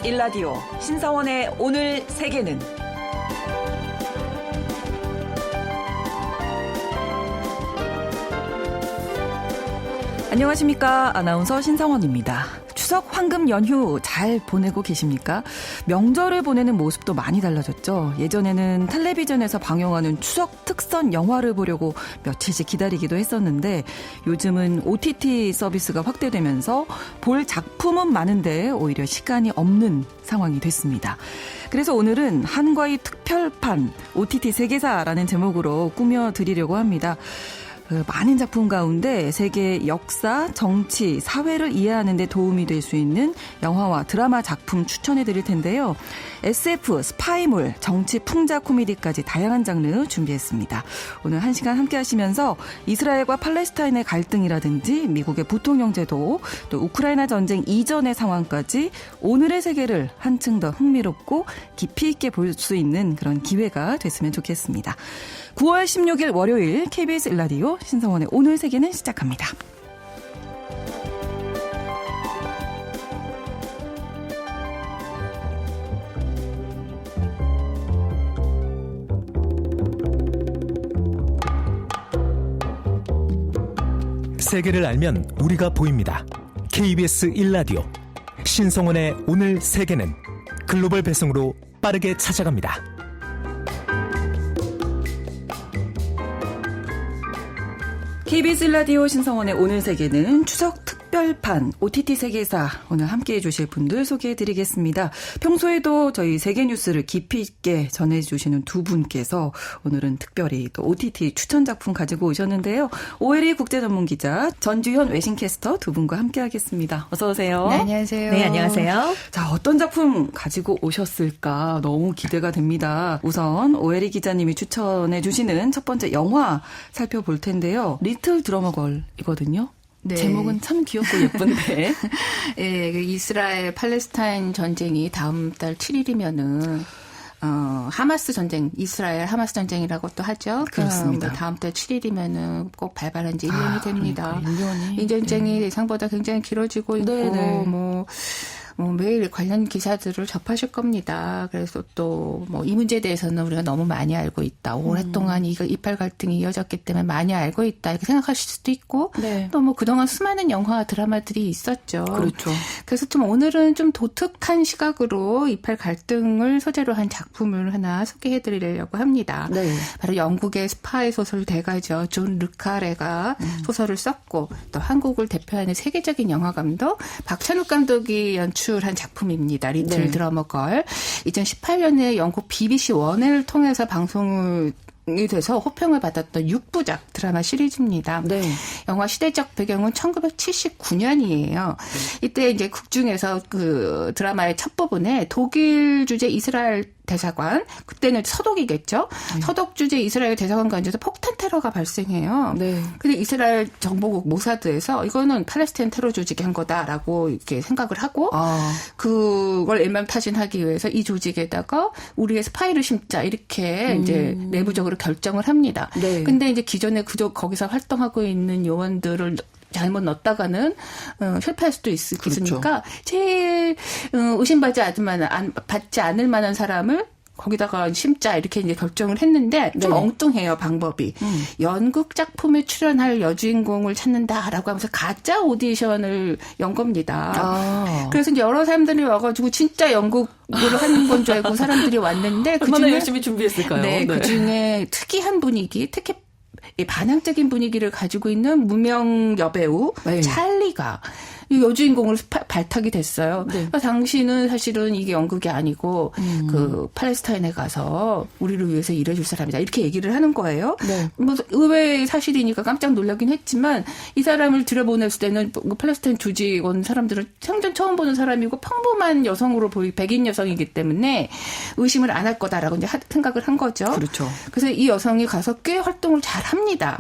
1라디오 신성원의 오늘 세계는 안녕하십니까. 아나운서 신성원입니다. 추석 황금 연휴 잘 보내고 계십니까? 명절을 보내는 모습도 많이 달라졌죠. 예전에는 텔레비전에서 방영하는 추석 특선 영화를 보려고 며칠씩 기다리기도 했었는데 요즘은 OTT 서비스가 확대되면서 볼 작품은 많은데 오히려 시간이 없는 상황이 됐습니다. 그래서 오늘은 한과의 특별판 OTT 세계사라는 제목으로 꾸며드리려고 합니다. 많은 작품 가운데 세계의 역사, 정치, 사회를 이해하는 데 도움이 될 수 있는 영화와 드라마 작품 추천해 드릴 텐데요. SF, 스파이물, 정치, 풍자 코미디까지 다양한 장르 준비했습니다. 오늘 1시간 함께 하시면서 이스라엘과 팔레스타인의 갈등이라든지 미국의 부통령제도, 또 우크라이나 전쟁 이전의 상황까지 오늘의 세계를 한층 더 흥미롭고 깊이 있게 볼 수 있는 그런 기회가 됐으면 좋겠습니다. 9월 16일 월요일 KBS 1라디오 신성원의 오늘 세계는 시작합니다. 세계를 알면 우리가 보입니다. KBS 1라디오 신성원의 오늘 세계는 글로벌 배송으로 빠르게 찾아갑니다. KBS 1라디오 신성원의 오늘 세계는 추석 특별판 OTT 세계사 오늘 함께해 주실 분들 소개해드리겠습니다. 평소에도 저희 세계 뉴스를 깊이 있게 전해주시는 두 분께서 오늘은 특별히 또 OTT 추천 작품 가지고 오셨는데요. 오혜리 국제전문기자, 전주현 외신캐스터 두 분과 함께하겠습니다. 어서 오세요. 네, 안녕하세요. 네, 안녕하세요. 자, 어떤 작품 가지고 오셨을까 너무 기대가 됩니다. 우선 오혜리 기자님이 추천해 주시는 첫 번째 영화 살펴볼 텐데요. 리틀 드러머 걸이거든요. 네. 제목은 참 귀엽고 예쁜데. 예, 이스라엘 팔레스타인 전쟁이 다음 달 7일이면은 하마스 전쟁, 이스라엘 하마스 전쟁이라고 또 하죠. 그렇습니다. 다음 달 7일이면은 꼭 발발한 지 1년이 됩니다. 그러니까 1년이. 이 전쟁이 예상보다 굉장히 길어지고 있고, 네네. 매일 관련 기사들을 접하실 겁니다. 그래서 또 이 문제에 대해서는 우리가 너무 많이 알고 있다. 오랫동안 이팔 갈등이 이어졌기 때문에 많이 알고 있다. 이렇게 생각하실 수도 있고 네. 또 그동안 수많은 영화 드라마들이 있었죠. 그렇죠. 그래서 좀 오늘은 좀 독특한 시각으로 이팔 갈등을 소재로 한 작품을 하나 소개해 드리려고 합니다. 네. 바로 영국의 스파이 소설 대가죠. 존 르카레가 소설을 썼고 또 한국을 대표하는 세계적인 영화 감독 박찬욱 감독이 연출한 작품입니다. 리틀 네. 드러머 걸. 2018년에 영국 BBC 원회를 통해서 방송이 돼서 호평을 받았던 6부작 드라마 시리즈입니다. 네. 영화 시대적 배경은 1979년이에요. 이때 이제 극중에서 그 드라마의 첫 부분에 독일 주재 이스라엘 대사관, 그때는 서독이겠죠. 서독 주재 이스라엘 대사관 관저에서 폭탄 테러가 발생해요. 네. 근데 이스라엘 정보국 모사드에서 이거는 팔레스타인 테러 조직이 한 거다라고 이렇게 생각을 하고 그걸 일망타진하기 위해서 이 조직에다가 우리의 스파이를 심자 이렇게 이제 내부적으로 결정을 합니다. 네. 근데 이제 기존에 거기서 활동하고 있는 요원들을 잘못 넣었다가는 실패할 수도 있으니까 그렇죠. 제일 의심받지 않을 만한 사람을 거기다가 심자 이렇게 이제 결정을 했는데 좀 네. 엉뚱해요, 방법이. 연극 작품에 출연할 여주인공을 찾는다라고 하면서 가짜 오디션을 연 겁니다. 그래서 이제 여러 사람들이 와가지고 진짜 연극을 하는 건 줄 알고 사람들이 왔는데 얼마나 열심히 준비했을까요? 네, 그중에 특이한 분위기, 특히 반항적인 분위기를 가지고 있는 무명 여배우 네. 찰리가 이 여주인공으로 발탁이 됐어요. 네. 당신은 사실은 이게 연극이 아니고 그 팔레스타인에 가서 우리를 위해서 일해줄 사람이다. 이렇게 얘기를 하는 거예요. 네. 의외의 사실이니까 깜짝 놀라긴 했지만 이 사람을 들여보냈을 때는 팔레스타인 조직 온 사람들은 생전 처음 보는 사람이고 평범한 여성으로 백인 여성이기 때문에 의심을 안 할 거다라고 이제 생각을 한 거죠. 그렇죠. 그래서 이 여성이 가서 꽤 활동을 잘 합니다.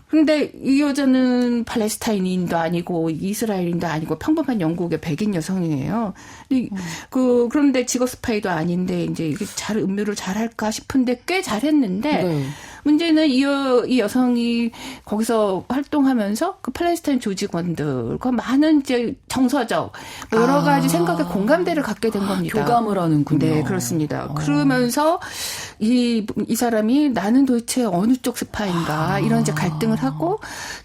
그런데 이 여자는 팔레스타인인도 아니고 이스라엘인도 아니고 평범한 영국의 백인 여성이에요. 그런데 직업 스파이도 아닌데 이제 이게 음료를 잘할까 싶은데 꽤 잘했는데 문제는 이 여성이 거기서 활동하면서 그 팔레스타인 조직원들과 많은 이제 정서적 여러 가지 생각의 공감대를 갖게 된 겁니다. 교감을 하는군요. 네, 그렇습니다. 그러면서 이 사람이 나는 도대체 어느 쪽 스파인가 이런 이제 갈등을 하고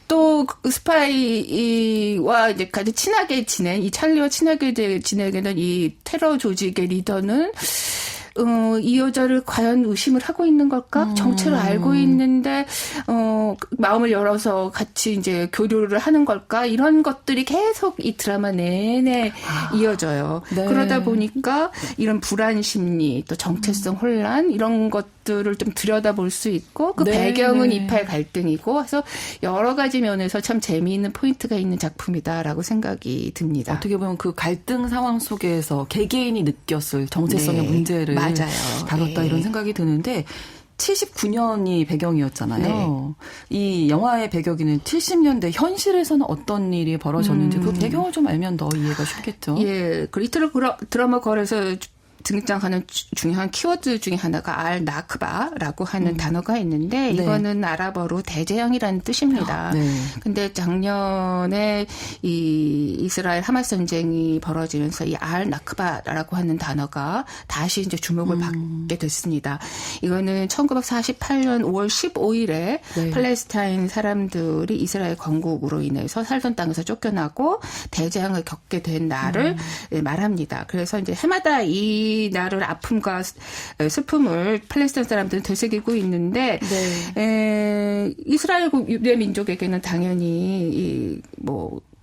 또 그 스파이와 이제 가장 친하게 지낸 이 찰리와 친하게 지내게는 이 테러 조직의 리더는 이 여자를 과연 의심을 하고 있는 걸까? 정체를 알고 있는데, 마음을 열어서 같이 이제 교류를 하는 걸까? 이런 것들이 계속 이 드라마 내내 이어져요. 네. 그러다 보니까 이런 불안 심리, 또 정체성 혼란, 이런 것들을 좀 들여다볼 수 있고, 그 네, 배경은 네. 이팔 갈등이고, 그래서 여러 가지 면에서 참 재미있는 포인트가 있는 작품이다라고 생각이 듭니다. 어떻게 보면 그 갈등 상황 속에서 개개인이 느꼈을 정체성의 네, 문제를 맞아요. 다뤘다 네. 이런 생각이 드는데 79년이 배경이었잖아요. 이 영화의 배경에는 70년대 현실에서는 어떤 일이 벌어졌는지 그 배경을 좀 알면 더 이해가 쉽겠죠. 예, 그 이틀 드라마 걸에서 등장하는 중요한 키워드 중에 하나가 알-나크바라고 하는 단어가 있는데 네. 이거는 아랍어로 대재앙이라는 뜻입니다. 네. 근데 작년에 이 이스라엘 하마스 전쟁이 벌어지면서 이 알-나크바라고 하는 단어가 다시 이제 주목을 받게 됐습니다. 이거는 1948년 5월 15일에 네. 팔레스타인 사람들이 이스라엘 건국으로 인해서 살던 땅에서 쫓겨나고 대재앙을 겪게 된 날을 말합니다. 그래서 이제 해마다 이 날을 아픔과 슬픔을 팔레스타인 사람들은 되새기고 있는데 이스라엘 유대 민족에게는 당연히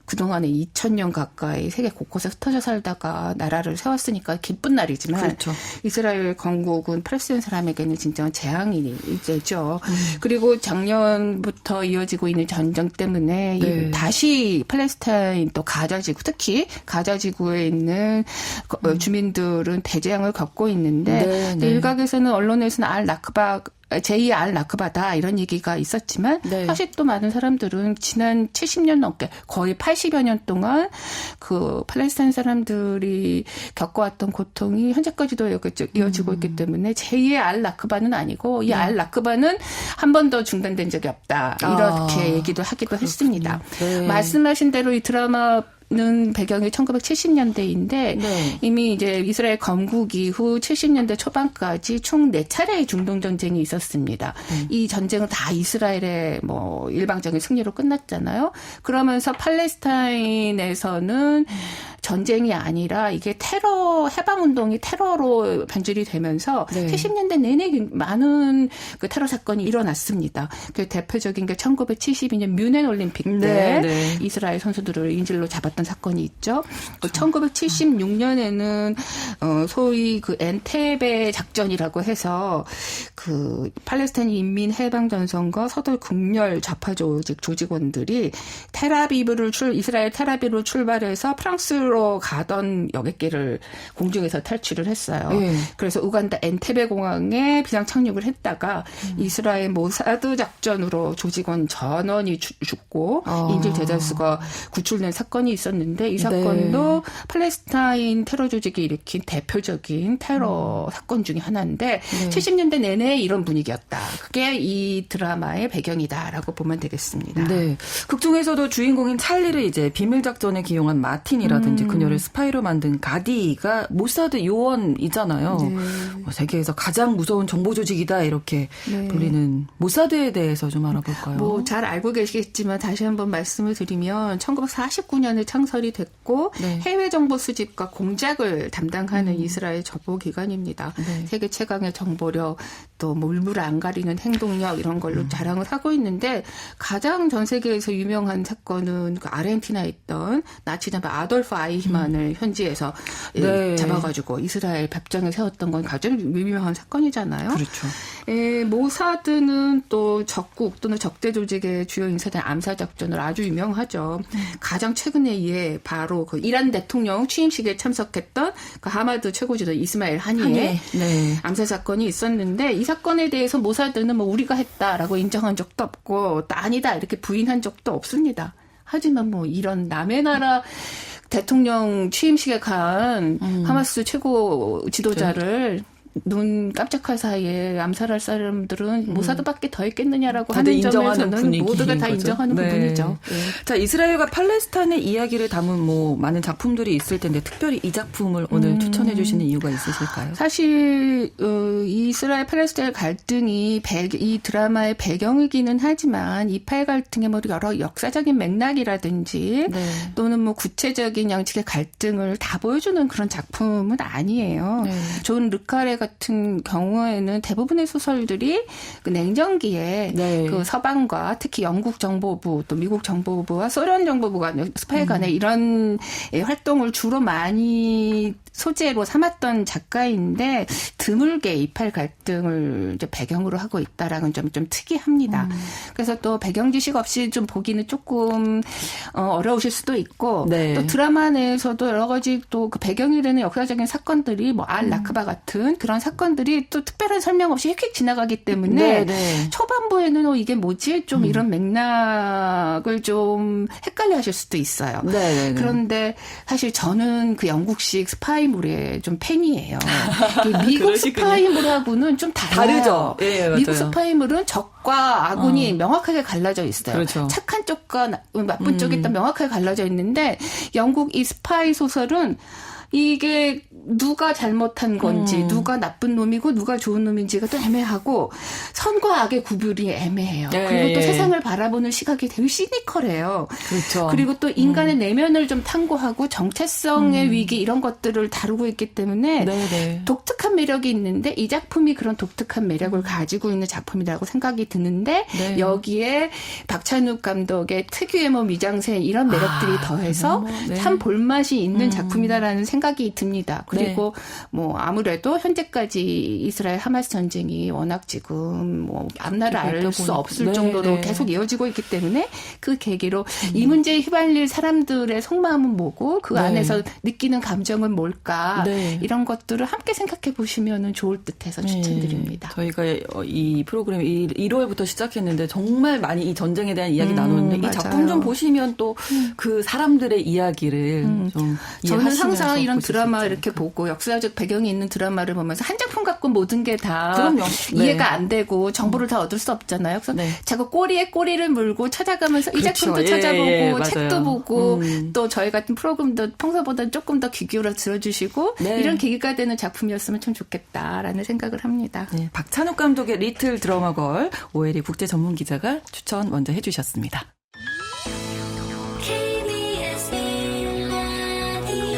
그동안에 2000년 가까이 세계 곳곳에 흩어져 살다가 나라를 세웠으니까 기쁜 날이지만 그렇죠. 이스라엘 건국은 팔레스타인 사람에게는 진짜 재앙이 되죠. 그리고 작년부터 이어지고 있는 전쟁 때문에 네. 다시 팔레스타인 또 가자지구 특히 가자지구에 있는 주민들은 대재앙을 겪고 있는데 네. 일각에서는 언론에서는 제2의 알-나크바다 이런 얘기가 있었지만 네. 사실 또 많은 사람들은 지난 70년 넘게 거의 80여 년 동안 그 팔레스타인 사람들이 겪어왔던 고통이 현재까지도 이어지고 있기 때문에 제2의 알-나크바는 아니고 이 알-나크바는 한 번 더 중단된 적이 없다. 이렇게 얘기도 하기도 했습니다. 네. 말씀하신 대로 이 드라마는 배경이 1970년대인데 네. 이미 이제 이스라엘 건국 이후 70년대 초반까지 총 4차례의 중동 전쟁이 있었습니다. 이 전쟁은 다 이스라엘의 일방적인 승리로 끝났잖아요. 그러면서 팔레스타인에서는 전쟁이 아니라 이게 해방운동이 테러로 변질이 되면서 네. 70년대 내내 많은 그 테러 사건이 일어났습니다. 그 대표적인 게 1972년 뮌헨 올림픽 때 네. 이스라엘 선수들을 인질로 잡았던 사건이 있죠. 1976년에는 소위 그 엔테베 작전이라고 해서 그 팔레스타인 인민해방전선과 서둘 극렬 좌파 조직원들이 이스라엘 텔아비브를 출발해서 프랑스로 가던 여객기를 공중에서 탈취를 했어요. 네. 그래서 우간다 엔테베 공항에 비상 착륙을 했다가 이스라엘 모사드 작전으로 조직원 전원이 죽고 인질 대다수가 구출된 사건이 있었는데 이 사건도 팔레스타인 테러 조직이 일으킨 대표적인 테러 사건 중에 하나인데 70년대 내내 이런 분위기였다. 그게 이 드라마의 배경이다라고 보면 되겠습니다. 네. 극 중에서도 주인공인 찰리를 이제 비밀 작전에 기용한 마틴이라든지 그녀를 스파이로 만든 가디가 모사드 요원이잖아요. 네. 세계에서 가장 무서운 정보 조직이다 이렇게 불리는 모사드에 대해서 좀 알아볼까요? 잘 알고 계시겠지만 다시 한번 말씀을 드리면 1949년에 창설이 됐고 네. 해외 정보 수집과 공작을 담당하는 이스라엘 정보기관입니다. 네. 세계 최강의 정보력 또 물불을 안 가리는 행동력 이런 걸로 자랑을 하고 있는데 가장 전 세계에서 유명한 사건은 그 아르헨티나에 있던 나치 장군 아돌프 아이히만을 현지에서 네. 잡아가지고 이스라엘 법정에 세웠던 건 가장 유명한 사건이잖아요. 그렇죠. 모사드는 또 적국 또는 적대 조직의 주요 인사들 암살 작전으로 아주 유명하죠. 가장 최근에 바로 그 이란 대통령 취임식에 참석했던 그 하마드 최고지도 이스마일 하니의 네. 암살 사건이 있었는데 이 사건에 대해서 모사드는 우리가 했다라고 인정한 적도 없고 또 아니다 이렇게 부인한 적도 없습니다. 하지만 이런 남의 나라 대통령 취임식에 간 하마스 최고 지도자를 눈 깜짝할 사이에 암살할 사람들은 모사드밖에 더 있겠느냐라고 다들 하는 인정하는 점에서는 모두가 다 거죠. 인정하는 네. 부분이죠. 네. 자, 이스라엘과 팔레스타인의 이야기를 담은 뭐 많은 작품들이 있을 텐데 특별히 이 작품을 오늘 추천해 주시는 이유가 있으실까요? 사실 이스라엘 팔레스타인 갈등이 이 드라마의 배경이기는 하지만 이 팔 갈등의 뭐 여러 역사적인 맥락이라든지 네. 또는 뭐 구체적인 양측의 갈등을 다 보여주는 그런 작품은 아니에요. 네. 존 르카레 같은 경우에는 대부분의 소설들이 그 냉전기에 네. 그 서방과 특히 영국 정보부 또 미국 정보부와 소련 정보부 간의 스파이 간의 이런 활동을 주로 많이 소재로 삼았던 작가인데 드물게 이팔 갈등을 이제 배경으로 하고 있다라는 점이 좀 특이합니다. 그래서 또 배경 지식 없이 좀 보기는 조금 어려우실 수도 있고 네. 또 드라마 내에서도 여러 가지 또 그 배경이 되는 역사적인 사건들이 뭐 알 라크바 같은 그런 사건들이 또 특별한 설명 없이 휙휙 지나가기 때문에 네, 네. 초반부에는 이게 뭐지? 좀 이런 맥락을 좀 헷갈려 하실 수도 있어요. 네, 네, 네. 그런데 사실 저는 그 영국식 스파이물의 좀 팬이에요. 미국 그러시군요. 스파이물하고는 좀 다르죠. 예, 맞아요. 미국 스파이물은 적과 악운이 명확하게 갈라져 있어요. 그렇죠. 착한 쪽과 나쁜 쪽이 딱 명확하게 갈라져 있는데 영국 이 스파이 소설은 이게 누가 잘못한 건지 누가 나쁜 놈이고 누가 좋은 놈인지가 또 애매하고 선과 악의 구별이 애매해요. 예, 그리고 또 예. 세상을 바라보는 시각이 되게 시니컬해요. 그렇죠. 그리고 또 인간의 내면을 좀 탐구하고 정체성의 위기 이런 것들을 다루고 있기 때문에 네, 네. 독특한 매력이 있는데 이 작품이 그런 독특한 매력을 가지고 있는 작품이라고 생각이 드는데 네. 여기에 박찬욱 감독의 특유의 뭐 미장센 이런 매력들이 더해서 네. 참 볼맛이 있는 작품이다라는 생각이 듭니다. 그리고 뭐 아무래도 현재까지 이스라엘 하마스 전쟁이 워낙 지금 뭐 앞날을 알 수 없을 네, 정도로 네. 계속 이어지고 있기 때문에 그 계기로 이 문제에 휘말릴 사람들의 속마음은 뭐고 그 네. 안에서 느끼는 감정은 뭘까 네. 이런 것들을 함께 생각해 보시면 좋을 듯해서 추천드립니다. 저희가 이 프로그램 1월부터 시작했는데 정말 많이 이 전쟁에 대한 이야기 나누는데 이 맞아요. 작품 좀 보시면 또 그 사람들의 이야기를 좀 저는 이해하시면서 항상 이런 보실 수 드라마 있지 이렇게 않을까. 보고 역사적 배경이 있는 드라마를 보면서 한 작품 갖고 모든 게 다 그럼요. 네. 이해가 안 되고 정보를 다 얻을 수 없잖아요. 그래서 네. 자꾸 꼬리에 꼬리를 물고 찾아가면서 이 그렇죠. 작품도 예, 찾아보고 예, 맞아요. 책도 보고 또 저희 같은 프로그램도 평소보다 조금 더 귀 기울여 들어주시고 네. 이런 계기가 되는 작품이었으면 참 좋겠다라는 생각을 합니다. 네, 박찬욱 감독의 리틀 드라마 걸 오혜리 국제 전문 기자가 추천 먼저 해주셨습니다. KBS 1라디오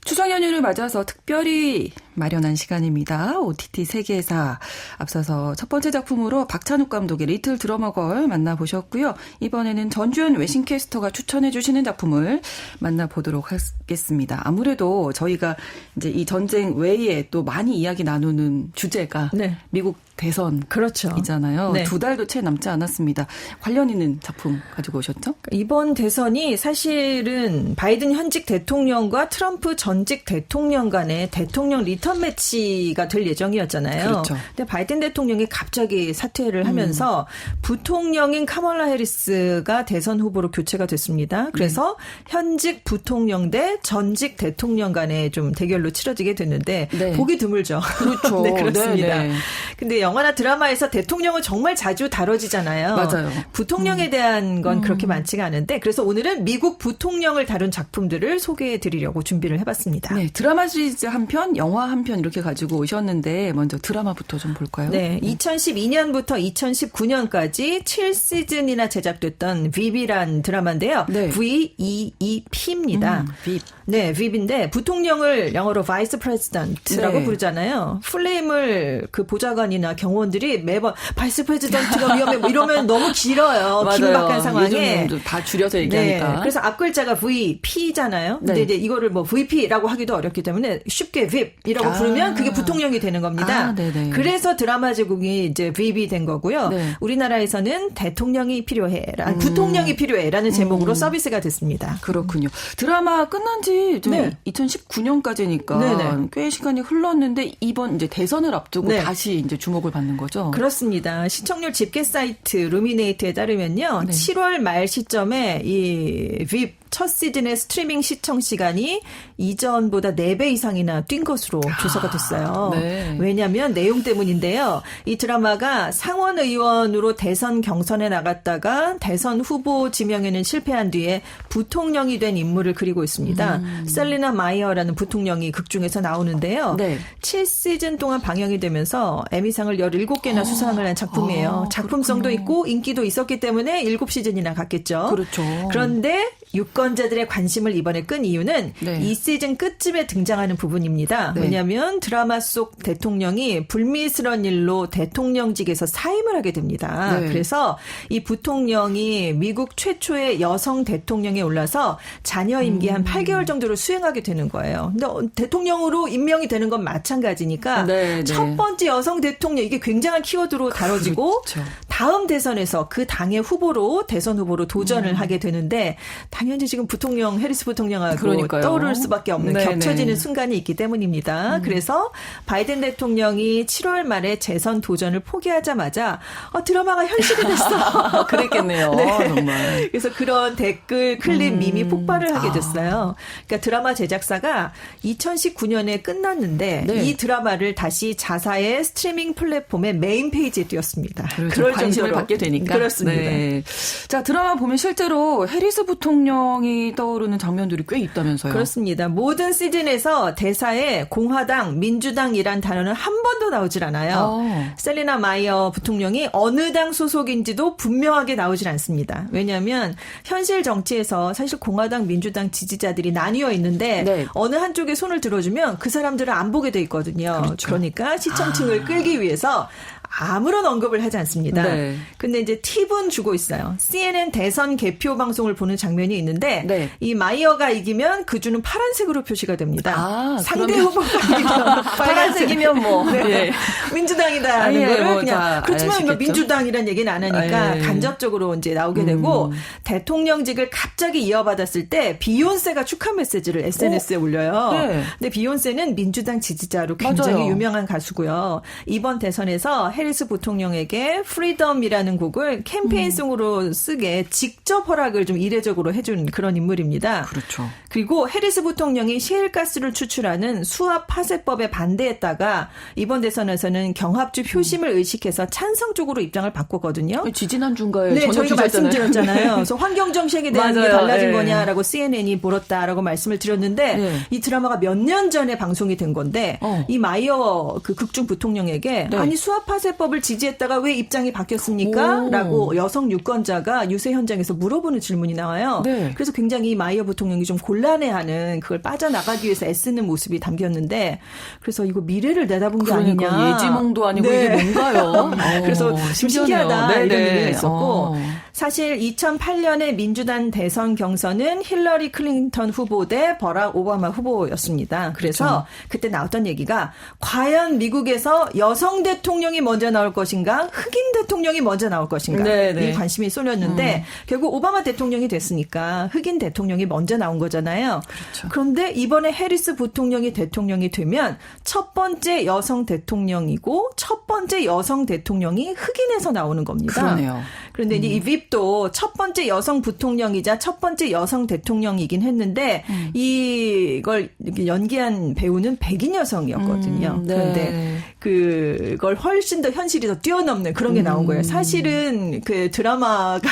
추석 연휴를 맞아서 특별히 마련한 시간입니다. OTT 세계사. 앞서서 첫 번째 작품으로 박찬욱 감독의 리틀 드라마 걸 만나보셨고요. 이번에는 전주현 외신캐스터가 추천해 주시는 작품을 만나보도록 하겠습니다. 아무래도 저희가 이제 이 전쟁 외에 또 많이 이야기 나누는 주제가 네. 미국 대선 그렇죠. 있잖아요. 네. 2달도 채 남지 않았습니다. 관련 있는 작품 가지고 오셨죠? 이번 대선이 사실은 바이든 현직 대통령과 트럼프 전직 대통령 간의 대통령 리턴 매치가 될 예정이었잖아요. 그렇죠. 근데 바이든 대통령이 갑자기 사퇴를 하면서 부통령인 카멀라 해리스가 대선 후보로 교체가 됐습니다. 그래서 현직 부통령 대 전직 대통령 간의 좀 대결로 치러지게 됐는데 네. 보기 드물죠. 그렇죠. 네, 그렇습니다. 네, 네. 근데 영화나 드라마에서 대통령은 정말 자주 다뤄지잖아요. 맞아요. 부통령에 대한 건 그렇게 많지가 않은데 그래서 오늘은 미국 부통령을 다룬 작품들을 소개해 드리려고 준비를 해봤습니다. 네, 드라마 시리즈 한 편, 영화 한 편 이렇게 가지고 오셨는데 먼저 드라마부터 좀 볼까요? 네, 2012년부터 2019년까지 7시즌이나 제작됐던 VIP란 드라마인데요. 네. VEEP입니다. VIP. 네, VIP인데 부통령을 영어로 Vice President라고 네. 부르잖아요. 플레임을 그 보좌관이나 경호원들이 매번 바이스 프레지던트가 위험해 뭐 이러면 너무 길어요. 긴박한 상황에. 요즘 다 줄여서 얘기하니까. 네, 그래서 앞글자가 VP잖아요. 근데 네. 이제 이거를 뭐 VP라고 하기도 어렵기 때문에 쉽게 VIP이라고 아. 부르면 그게 부통령이 되는 겁니다. 아, 네네. 그래서 드라마 제국이 이제 VIP이 된 거고요. 네. 우리나라에서는 대통령이 부통령이 필요해라는 제목으로 서비스가 됐습니다. 그렇군요. 드라마 끝난 지 좀 네. 2019년까지니까 네네. 꽤 시간이 흘렀는데 이번 이제 대선을 앞두고 네. 다시 이제 주목을 받는 거죠. 그렇습니다. 시청률 집계 사이트 루미네이트에 따르면요. 네. 7월 말 시점에 이 VIP 첫 시즌의 스트리밍 시청 시간이 이전보다 4배 이상이나 뛴 것으로 조사가 됐어요. 네. 왜냐하면 내용 때문인데요. 이 드라마가 상원 의원으로 대선 경선에 나갔다가 대선 후보 지명에는 실패한 뒤에 부통령이 된 인물을 그리고 있습니다. 셀리나 마이어라는 부통령이 극중에서 나오는데요. 네. 7시즌 동안 방영이 되면서 에미상을 17개나 수상을 한 작품이에요. 작품성도 있고 인기도 있었기 때문에 7시즌이나 갔겠죠. 그렇죠. 그런데 유권자들의 관심을 이번에 끈 이유는 네. 이 시즌 끝쯤에 등장하는 부분입니다. 네. 왜냐하면 드라마 속 대통령이 불미스러운 일로 대통령직에서 사임을 하게 됩니다. 네. 그래서 이 부통령이 미국 최초의 여성 대통령에 올라서 자녀 임기 한 8개월 정도를 수행하게 되는 거예요. 근데 대통령으로 임명이 되는 건 마찬가지니까 네, 첫 네. 번째 여성 대통령 이게 굉장한 키워드로 다뤄지고 그렇죠. 다음 대선에서 그 당의 후보로 대선 후보로 도전을 하게 되는데 당연히 지금 부통령 해리스 부통령하고 그러니까요. 떠오를 수밖에 없는 네네. 겹쳐지는 순간이 있기 때문입니다. 그래서 바이든 대통령이 7월 말에 재선 도전을 포기하자마자 드라마가 현실이 됐어. 그랬겠네요. 네. 정말. 그래서 그런 댓글, 클립, 밈이 폭발을 하게 됐어요. 그러니까 드라마 제작사가 2019년에 끝났는데 네. 이 드라마를 다시 자사의 스트리밍 플랫폼의 메인 페이지에 띄웠습니다. 그렇죠. 그럴 관심을 정도로. 받게 되니까. 그렇습니다. 네. 자, 드라마 보면 실제로 해리스 부통령이 떠오르는 장면들이 꽤 있다면서요. 그렇습니다. 모든 시즌에서 대사에 공화당, 민주당이란 단어는 한 번도 나오질 않아요. 셀리나 마이어 부통령이 어느 당 소속인지도 분명하게 나오질 않습니다. 왜냐하면 현실 정치에서 사실 공화당, 민주당 지지자들이 나뉘어 있는데 네. 어느 한쪽에 손을 들어주면 그 사람들은 안 보게 돼 있거든요. 그렇죠. 그러니까 시청층을 끌기 위해서 아무런 언급을 하지 않습니다. 네. 근데 이제 팁은 주고 있어요. CNN 대선 개표 방송을 보는 장면이 있는데 네. 이 마이어가 이기면 그 주는 파란색으로 표시가 됩니다. 상대 그러면 후보가 이기면 파란색이면 뭐 네. 민주당이다 하는 예, 거를 뭐 그냥 다 그렇지만 아시겠죠? 민주당이란 얘기는 안 하니까 예. 간접적으로 이제 나오게 되고 대통령직을 갑자기 이어받았을 때 비욘세가 축하 메시지를 SNS에 올려요. 네. 근데 비욘세는 민주당 지지자로 굉장히 맞아요. 유명한 가수고요. 이번 대선에서 해리스 부통령에게 프리덤이라는 곡을 캠페인송으로 쓰게 직접 허락을 좀 이례적으로 해준 그런 인물입니다. 그렇죠. 그리고 해리스 부통령이 셰일가스를 추출하는 수압 파쇄법에 반대했다가 이번 대선에서는 경합주 표심을 의식해서 찬성 쪽으로 입장을 바꿨거든요. 지지난 중가에 네, 전혀 저희가 기자였잖아요. 말씀드렸잖아요. 그래서 환경 정책에 대한 게 맞아요. 달라진 네. 거냐라고 CNN이 물었다라고 말씀을 드렸는데 네. 이 드라마가 몇 년 전에 방송이 된 건데 이 마이어 그 극중 부통령에게 네. 아니 수압 파쇄법을 지지했다가 왜 입장이 바뀌었습니까? 오. 라고 여성 유권자가 유세 현장에서 물어보는 질문이 나와요. 네. 그래서 굉장히 이 마이어 부통령이 좀 곤란해하는 그걸 빠져나가기 위해서 애쓰는 모습이 담겼는데 그래서 이거 미래를 내다본 게 그러니까 아니냐. 예지몽도 아니고 네. 이게 뭔가요? 그래서 좀 신기하다 네네. 이런 얘기가 있었고 어. 사실 2008년에 민주당 대선 경선은 힐러리 클린턴 후보 대 버락 오바마 후보였습니다. 그래서 그때 나왔던 얘기가 과연 미국에서 여성 대통령이 먼저 나올 것인가 흑인 대통령이 먼저 나올 것인가 네네. 이 관심이 쏠렸는데 결국 오바마 대통령이 됐으니까 흑인 대통령이 먼저 나온 거잖아요. 그렇죠. 그런데 이번에 해리스 부통령이 대통령이 되면 첫 번째 여성 대통령이고 첫 번째 여성 대통령이 흑인에서 나오는 겁니다. 그러네요. 그런데 이제 이 빕도 첫 번째 여성 부통령이자 첫 번째 여성 대통령이긴 했는데 이걸 이렇게 연기한 배우는 백인 여성이었거든요. 네. 그런데 그걸 훨씬 더 현실이 더 뛰어넘는 그런 게 나온 거예요. 사실은 그 드라마가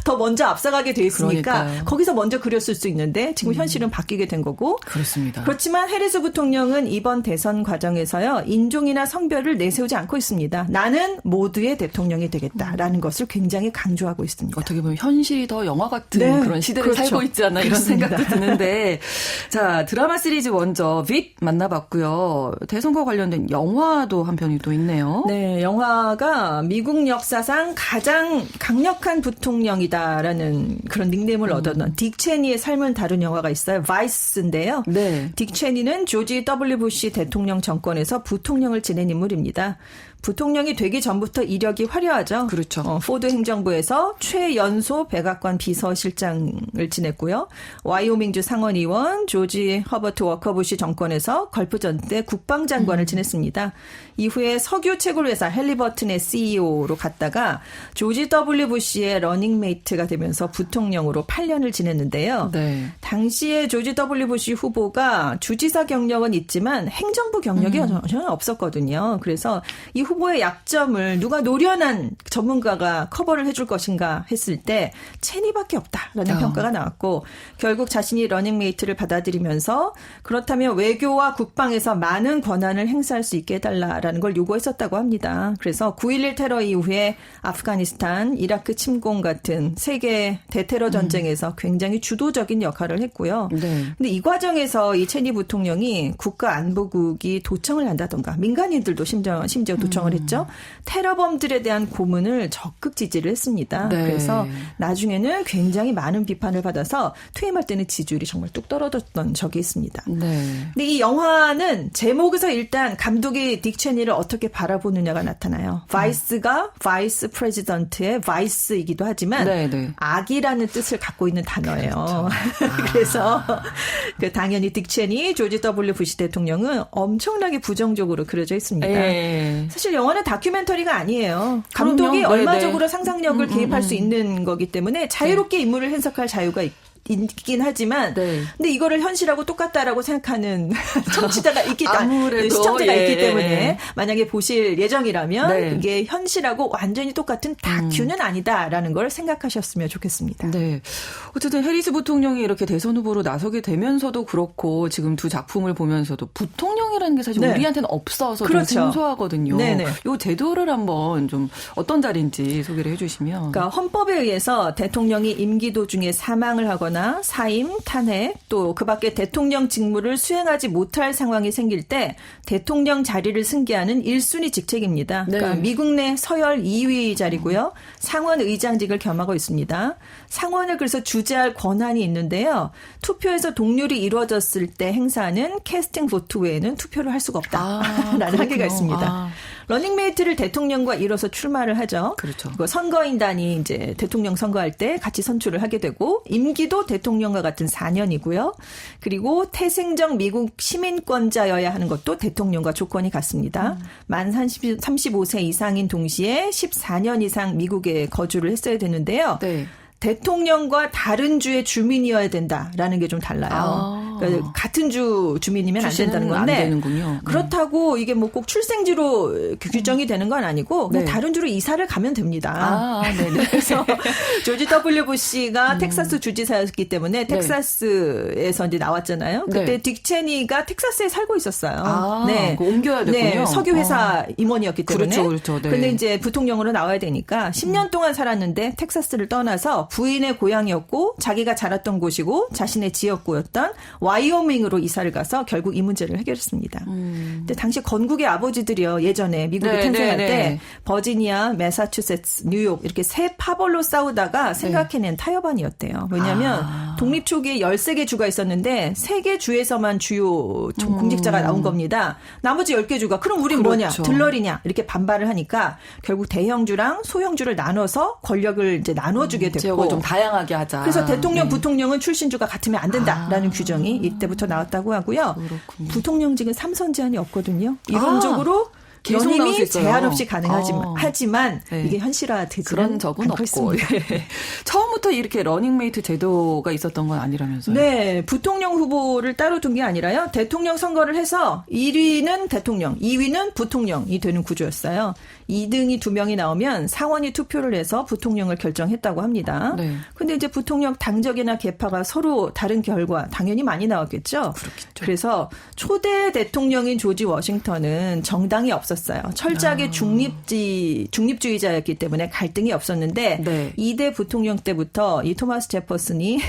더 먼저 앞서가게 돼 있으니까 그러니까요. 거기서 먼저 그렸을 수 있는데 지금 현실은 바뀌게 된 거고 그렇습니다. 그렇지만 해리스 부통령은 이번 대선 과정에서요 인종이나 성별을 내세우지 않고 있습니다. 나는 모두의 대통령이 되겠다라는 것을 굉장히 강조하고 있습니다. 어떻게 보면 현실이 더 영화 같은 네, 그런 시대를 그렇죠. 살고 있지 않나 이런 그렇습니다. 생각도 드는데 자 드라마 시리즈 먼저 빅 만나봤고요. 대선과 관련된 영화도 한 편이 또 있네요. 네, 영화가 미국 역사상 가장 강력한 부통령이다라는 그런 닉네임을 얻었던 딕 체니의 삶을 다룬 영화가 있어요. 바이스인데요. 네. 딕 체니는 조지 W. 부시 대통령 정권에서 부통령을 지낸 인물입니다. 부통령이 되기 전부터 이력이 화려하죠. 그렇죠. 포드 행정부에서 최연소 백악관 비서실장을 지냈고요. 와이오밍주 상원의원, 조지 허버트 워커부시 정권에서 걸프전 때 국방장관을 지냈습니다. 이후에 석유 채굴 회사 헬리버튼의 CEO로 갔다가 조지 W 부시의 러닝메이트가 되면서 부통령으로 8년을 지냈는데요. 네. 당시에 조지 W 부시 후보가 주지사 경력은 있지만 행정부 경력이 전혀 없었거든요. 그래서 이 후보의 약점을 누가 노련한 전문가가 커버를 해줄 것인가 했을 때 체니밖에 없다라는 평가가 나왔고 결국 자신이 러닝메이트를 받아들이면서 그렇다면 외교와 국방에서 많은 권한을 행사할 수 있게 해달라라는 걸 요구했었다고 합니다. 그래서 9.11 테러 이후에 아프가니스탄, 이라크 침공 같은 세계 대테러 전쟁에서 굉장히 주도적인 역할을 했고요. 네. 근데 이 과정에서 이 체니 부통령이 국가안보국이 도청을 한다던가 민간인들도 심지어 도청을 했죠. 테러범들에 대한 고문을 적극 지지를 했습니다. 네. 그래서 나중에는 굉장히 많은 비판을 받아서 퇴임할 때는 지지율이 정말 뚝 떨어졌던 적이 있습니다. 네. 근데 이 영화는 제목에서 일단 감독이 딕 체니를 어떻게 바라보느냐가 나타나요. 바이스가 바이스 프레지던트의 바이스이기도 하지만 네, 네. 악이라는 뜻을 갖고 있는 단어예요. 그렇죠. 그래서 당연히 딕 체니, 조지 W 부시 대통령은 엄청나게 부정적으로 그려져 있습니다. 예. 사실 영화는 다큐멘터리가 아니에요. 감독이 그럼요. 얼마적으로 네네. 상상력을 개입할 수 있는 거기 때문에 자유롭게 인물을 해석할 자유가 있긴 하지만 네. 근데 이거를 현실하고 똑같다라고 생각하는 청취자가 있기 아무래도, 시청자가 예. 있기 때문에 만약에 보실 예정이라면 네. 이게 현실하고 완전히 똑같은 다큐는 아니다라는 걸 생각하셨으면 좋겠습니다. 네. 어쨌든 해리스 부통령이 이렇게 대선 후보로 나서게 되면서도 그렇고 지금 두 작품을 보면서도 부통령이라는 게 사실 네. 우리한테는 없어서 그렇죠. 좀 생소하거든요. 네네. 이 제도를 한번 좀 어떤 자리인지 소개를 해주시면. 그러니까 헌법에 의해서 대통령이 임기 도중에 사망을 하거나 사임, 탄핵, 또 그 밖에 대통령 직무를 수행하지 못할 상황이 생길 때 대통령 자리를 승계하는 1순위 직책입니다. 네. 그러니까 미국 내 서열 2위 자리고요. 상원 의장직을 겸하고 있습니다. 상원을 그래서 주재할 권한이 있는데요. 투표에서 동률이 이루어졌을 때 행사하는 캐스팅 보트 외에는 투표를 할 수가 없다라는 한계가 있습니다. 러닝메이트를 대통령과 이뤄서 출마를 하죠. 그렇죠. 선거인단이 이제 대통령 선거할 때 같이 선출을 하게 되고 임기도 대통령과 같은 4년이고요. 그리고 태생적 미국 시민권자여야 하는 것도 대통령과 조건이 같습니다. 만 35세 이상인 동시에 14년 이상 미국에 거주를 했어야 되는데요. 네. 대통령과 다른 주의 주민이어야 된다라는 게 좀 달라요. 그러니까 같은 주 주민이면 안 된다는 건데 안 되는군요. 그렇다고 이게 뭐 꼭 출생지로 규정이 되는 건 아니고 네. 다른 주로 이사를 가면 됩니다. 네네. 그래서 조지 W 부시가 텍사스 주지사였기 때문에 텍사스에서 이제 나왔잖아요. 그때 네. 딕 체니가 텍사스에 살고 있었어요. 그거 옮겨야 됐군요. 네, 석유 회사 임원이었기 때문에. 그렇죠. 네. 근데 이제 부통령으로 나와야 되니까 10년 동안 살았는데 텍사스를 떠나서 부인의 고향이었고 자기가 자랐던 곳이고 자신의 지역구였던 와이오밍으로 이사를 가서 결국 이 문제를 해결했습니다. 근데 당시 건국의 아버지들이요. 예전에 미국이 탄생할 때 버지니아, 매사추세츠, 뉴욕 이렇게 세 파벌로 싸우다가 생각해낸 타협안이었대요. 왜냐하면 독립 초기에 13개 주가 있었는데 3개 주에서만 주요 공직자가 나온 겁니다. 나머지 10개 주가 그럼 우린 뭐냐? 들러리냐? 이렇게 반발을 하니까 결국 대형주랑 소형주를 나눠서 권력을 이제 나눠주게 됐고 지역을 좀 다양하게 하자. 그래서 대통령, 부통령은 출신주가 같으면 안 된다라는 규정이 이때부터 나왔다고 하고요. 그렇군요. 부통령직은 3선 제한이 없거든요. 이론적으로 계속 나올 수 연임이 있어요. 제한 없이 하지만 네. 이게 현실화되지는 그런 적은 않고 없고. 있습니다. 처음부터 이렇게 러닝메이트 제도가 있었던 건 아니라면서요. 네, 부통령 후보를 따로 둔 게 아니라요. 대통령 선거를 해서 1위는 대통령, 2위는 부통령이 되는 구조였어요. 2등이 2명이 나오면 상원이 투표를 해서 부통령을 결정했다고 합니다. 네. 근데 이제 부통령 당적이나 계파가 서로 다른 결과 당연히 많이 나왔겠죠. 그렇겠죠. 그래서 초대 대통령인 조지 워싱턴은 정당이 없었어요. 철저하게 중립주의자였기 때문에 갈등이 없었는데 네. 2대 부통령 때부터 이 토마스 제퍼슨이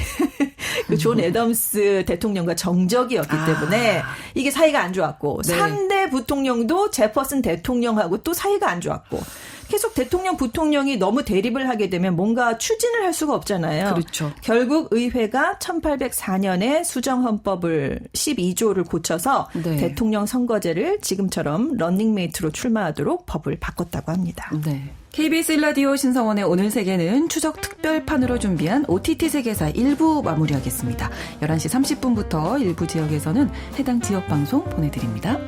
그 존 애덤스 대통령과 정적이었기 때문에 이게 사이가 안 좋았고 네. 3대 부통령도 제퍼슨 대통령하고 또 사이가 안 좋았고 계속 대통령, 부통령이 너무 대립을 하게 되면 뭔가 추진을 할 수가 없잖아요. 그렇죠. 결국 의회가 1804년에 수정헌법을 12조를 고쳐서 네. 대통령 선거제를 지금처럼 런닝메이트로 출마하도록 법을 바꿨다고 합니다. 네. KBS 1라디오 신성원의 오늘 세계는 추석 특별판으로 준비한 OTT 세계사 1부 마무리하겠습니다. 11시 30분부터 일부 지역에서는 해당 지역 방송 보내드립니다.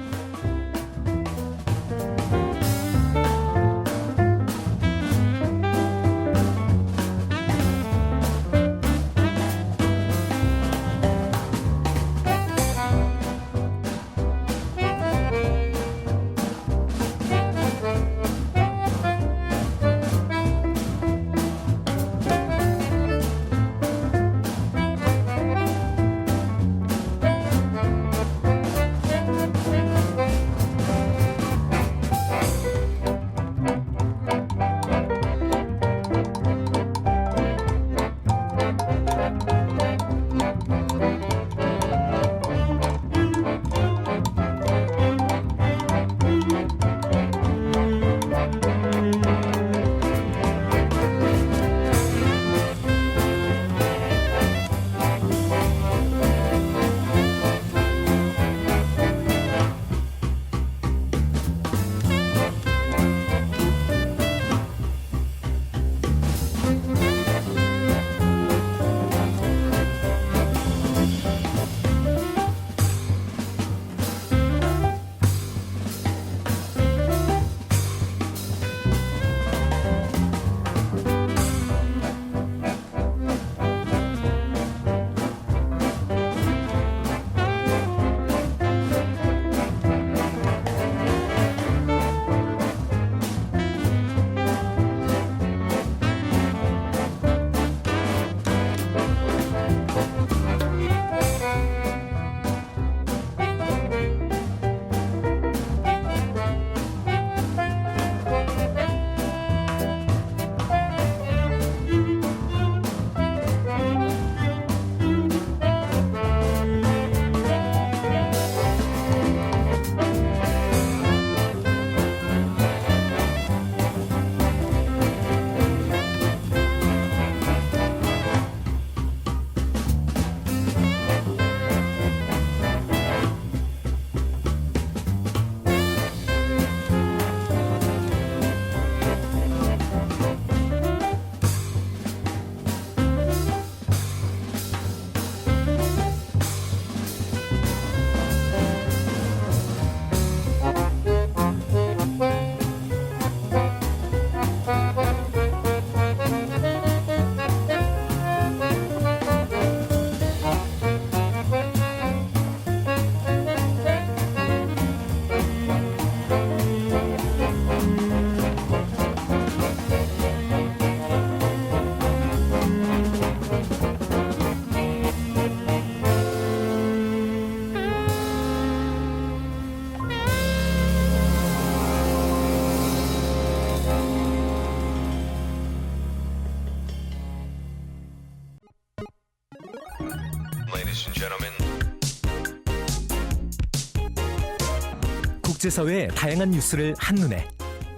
국제사회의 다양한 뉴스를 한눈에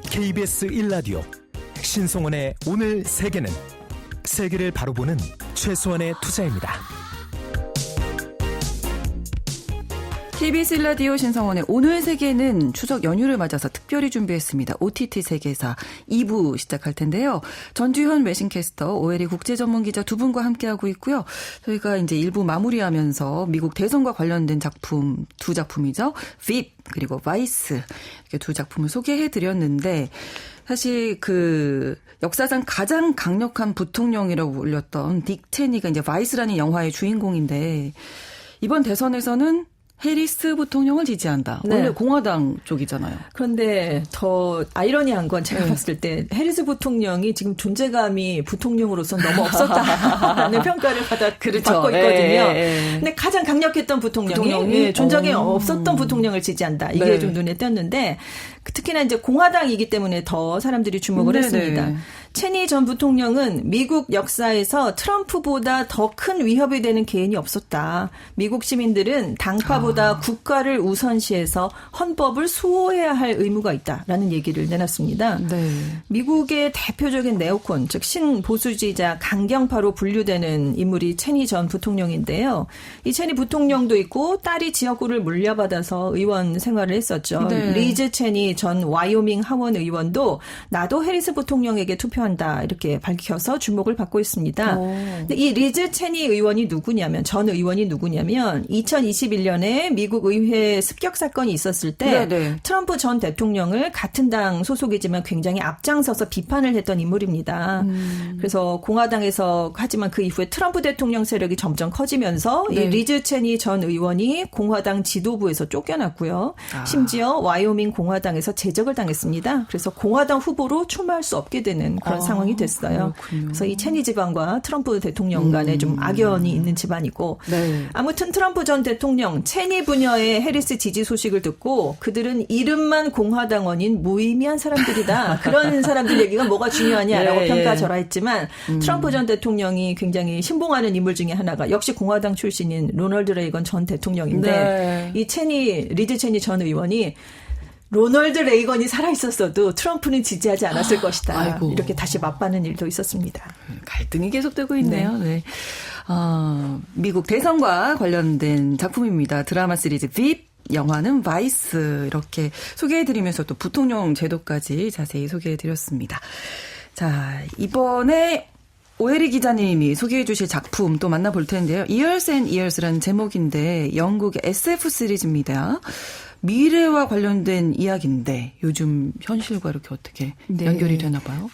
KBS 1라디오 신성원의 오늘 세계는 세계를 바로 보는 최소한의 투자입니다. KBS 1라디오 신성원의 오늘 세계는 추석 연휴를 맞아서 특별히 준비했습니다. OTT 세계사 2부 시작할 텐데요. 전주현 외신캐스터, 오혜리 국제전문기자 두 분과 함께하고 있고요. 저희가 이제 1부 마무리하면서 미국 대선과 관련된 작품, 두 작품이죠. VIP 그리고 바이스 이렇게 두 작품을 소개해드렸는데 사실 그 역사상 가장 강력한 부통령이라고 불렸던 딕 체니가 이제 바이스라는 영화의 주인공인데 이번 대선에서는 해리스 부통령을 지지한다. 네. 원래 공화당 쪽이잖아요. 그런데 더 아이러니한 건 제가 봤을 때 해리스 부통령이 지금 존재감이 부통령으로서는 너무 없었다라는 평가를 받고 있거든요. 근데 가장 강력했던 부통령이 존재감이 없었던 부통령을 지지한다. 이게 좀 눈에 띄었는데 특히나 이제 공화당이기 때문에 더 사람들이 주목을 했습니다. 체니 전 부통령은 미국 역사에서 트럼프보다 더 큰 위협이 되는 개인이 없었다. 미국 시민들은 당파보다 국가를 우선시해서 헌법을 수호해야 할 의무가 있다라는 얘기를 내놨습니다. 네. 미국의 대표적인 네오콘, 즉 신보수주의자 강경파로 분류되는 인물이 체니 전 부통령인데요. 이 체니 부통령도 있고 딸이 지역구를 물려받아서 의원 생활을 했었죠. 네. 리즈 체니 전 와이오밍 하원 의원도 나도 해리스 부통령에게 투표한다 이렇게 밝혀서 주목을 받고 있습니다. 근데 이 리즈 체니 의원이 누구냐면 전 의원이 누구냐면 2021년에 미국 의회 습격 사건이 있었을 때 네네. 트럼프 전 대통령을 같은 당 소속이지만 굉장히 앞장서서 비판을 했던 인물입니다. 그래서 공화당에서 하지만 그 이후에 트럼프 대통령 세력이 점점 커지면서 네. 이 리즈 체니 전 의원이 공화당 지도부에서 쫓겨났고요. 심지어 와이오밍 공화당에서 제적을 당했습니다. 그래서 공화당 후보로 출마할 수 없게 되는 그런 상황이 됐어요. 그렇군요. 그래서 이 체니 집안과 트럼프 대통령 간에 좀 악연이 있는 집안이고 네. 아무튼 트럼프 전 대통령 체니 부녀의 해리스 지지 소식을 듣고 그들은 이름만 공화당원인 무의미한 사람들이다. 그런 사람들 얘기가 뭐가 중요하냐라고 예, 평가절하했지만 트럼프 전 대통령이 굉장히 신봉하는 인물 중에 하나가 역시 공화당 출신인 로널드 레이건 전 대통령인데 네. 이 리즈 체니 전 의원이 로널드 레이건이 살아있었어도 트럼프는 지지하지 않았을 것이다. 아이고. 이렇게 다시 맞받는 일도 있었습니다. 갈등이 계속되고 있네요. 네. 미국 대선과 관련된 작품입니다. 드라마 시리즈 VIP, 영화는 바이스 이렇게 소개해드리면서 또 부통령 제도까지 자세히 소개해드렸습니다. 자, 이번에 오혜리 기자님이 소개해 주실 작품 또 만나볼 텐데요. Years and Years라는 제목인데 영국의 SF 시리즈입니다. 미래와 관련된 이야기인데 요즘 현실과 이렇게 어떻게 네. 연결이 되나 봐요?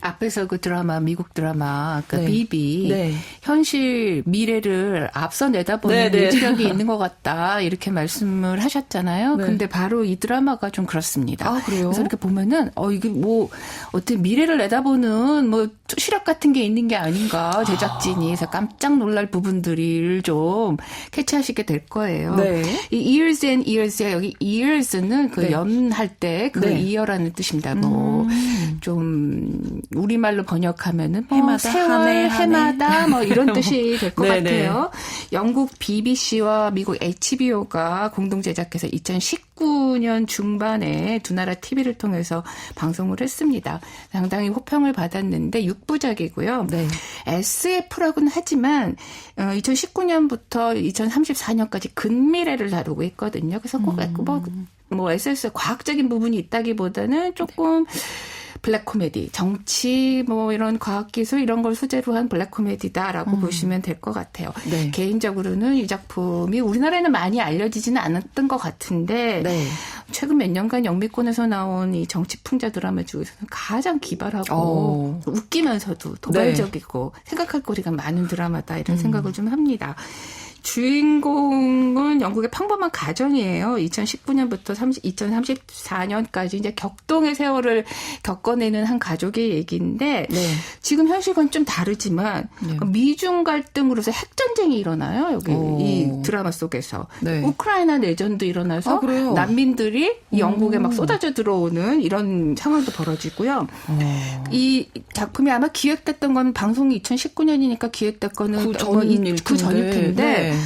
앞에서 그 드라마, 미국 드라마, 그 네. 비비, 네. 현실 미래를 앞서 내다보는 네, 네. 의지력이 있는 것 같다 이렇게 말씀을 하셨잖아요. 네. 근데 바로 이 드라마가 좀 그렇습니다. 아, 그래요? 그래서 이렇게 보면은 이게 뭐 어떤 미래를 내다보는 뭐 시력 같은 게 있는 게 아닌가 제작진이 그래서 깜짝 놀랄 부분들을 좀 캐치하시게 될 거예요. 네. 이 Years and Years에 여기 Years는 그 네. 연할 때 그 네. 이어라는 뜻입니다. 뭐 좀 우리말로 번역하면은 해마다, 세월, 한 해, 한 해. 해마다 뭐 이런 뜻이 될 것 네네. 같아요. 영국 BBC와 미국 HBO가 공동 제작해서 2019년 중반에 두 나라 TV를 통해서 방송을 했습니다. 상당히 호평을 받았는데 6부작이고요. 네. SF라고는 하지만 2019년부터 2034년까지 근미래를 다루고 있거든요. 그래서 꼭 뭐 SF에 과학적인 부분이 있다기보다는 조금 블랙 코미디, 정치, 뭐 이런 과학기술 이런 걸 소재로 한 블랙 코미디다라고 보시면 될 것 같아요. 네. 개인적으로는 이 작품이 우리나라에는 많이 알려지지는 않았던 것 같은데 네. 최근 몇 년간 영미권에서 나온 이 정치 풍자 드라마 중에서는 가장 기발하고 웃기면서도 도발적이고 생각할 거리가 많은 드라마다 이런 생각을 좀 합니다. 주인공은 영국의 평범한 가정이에요. 2019년부터 2034년까지 이제 격동의 세월을 겪어내는 한 가족의 얘기인데 네. 지금 현실과는 좀 다르지만 네. 미중 갈등으로서 핵전쟁이 일어나요. 여기 이 드라마 속에서. 네. 우크라이나 내전도 일어나서 그래요? 난민들이 이 영국에 막 쏟아져 들어오는 이런 상황도 벌어지고요. 이 작품이 아마 기획됐던 건 방송이 2019년이니까 기획됐거는 그 전일 텐데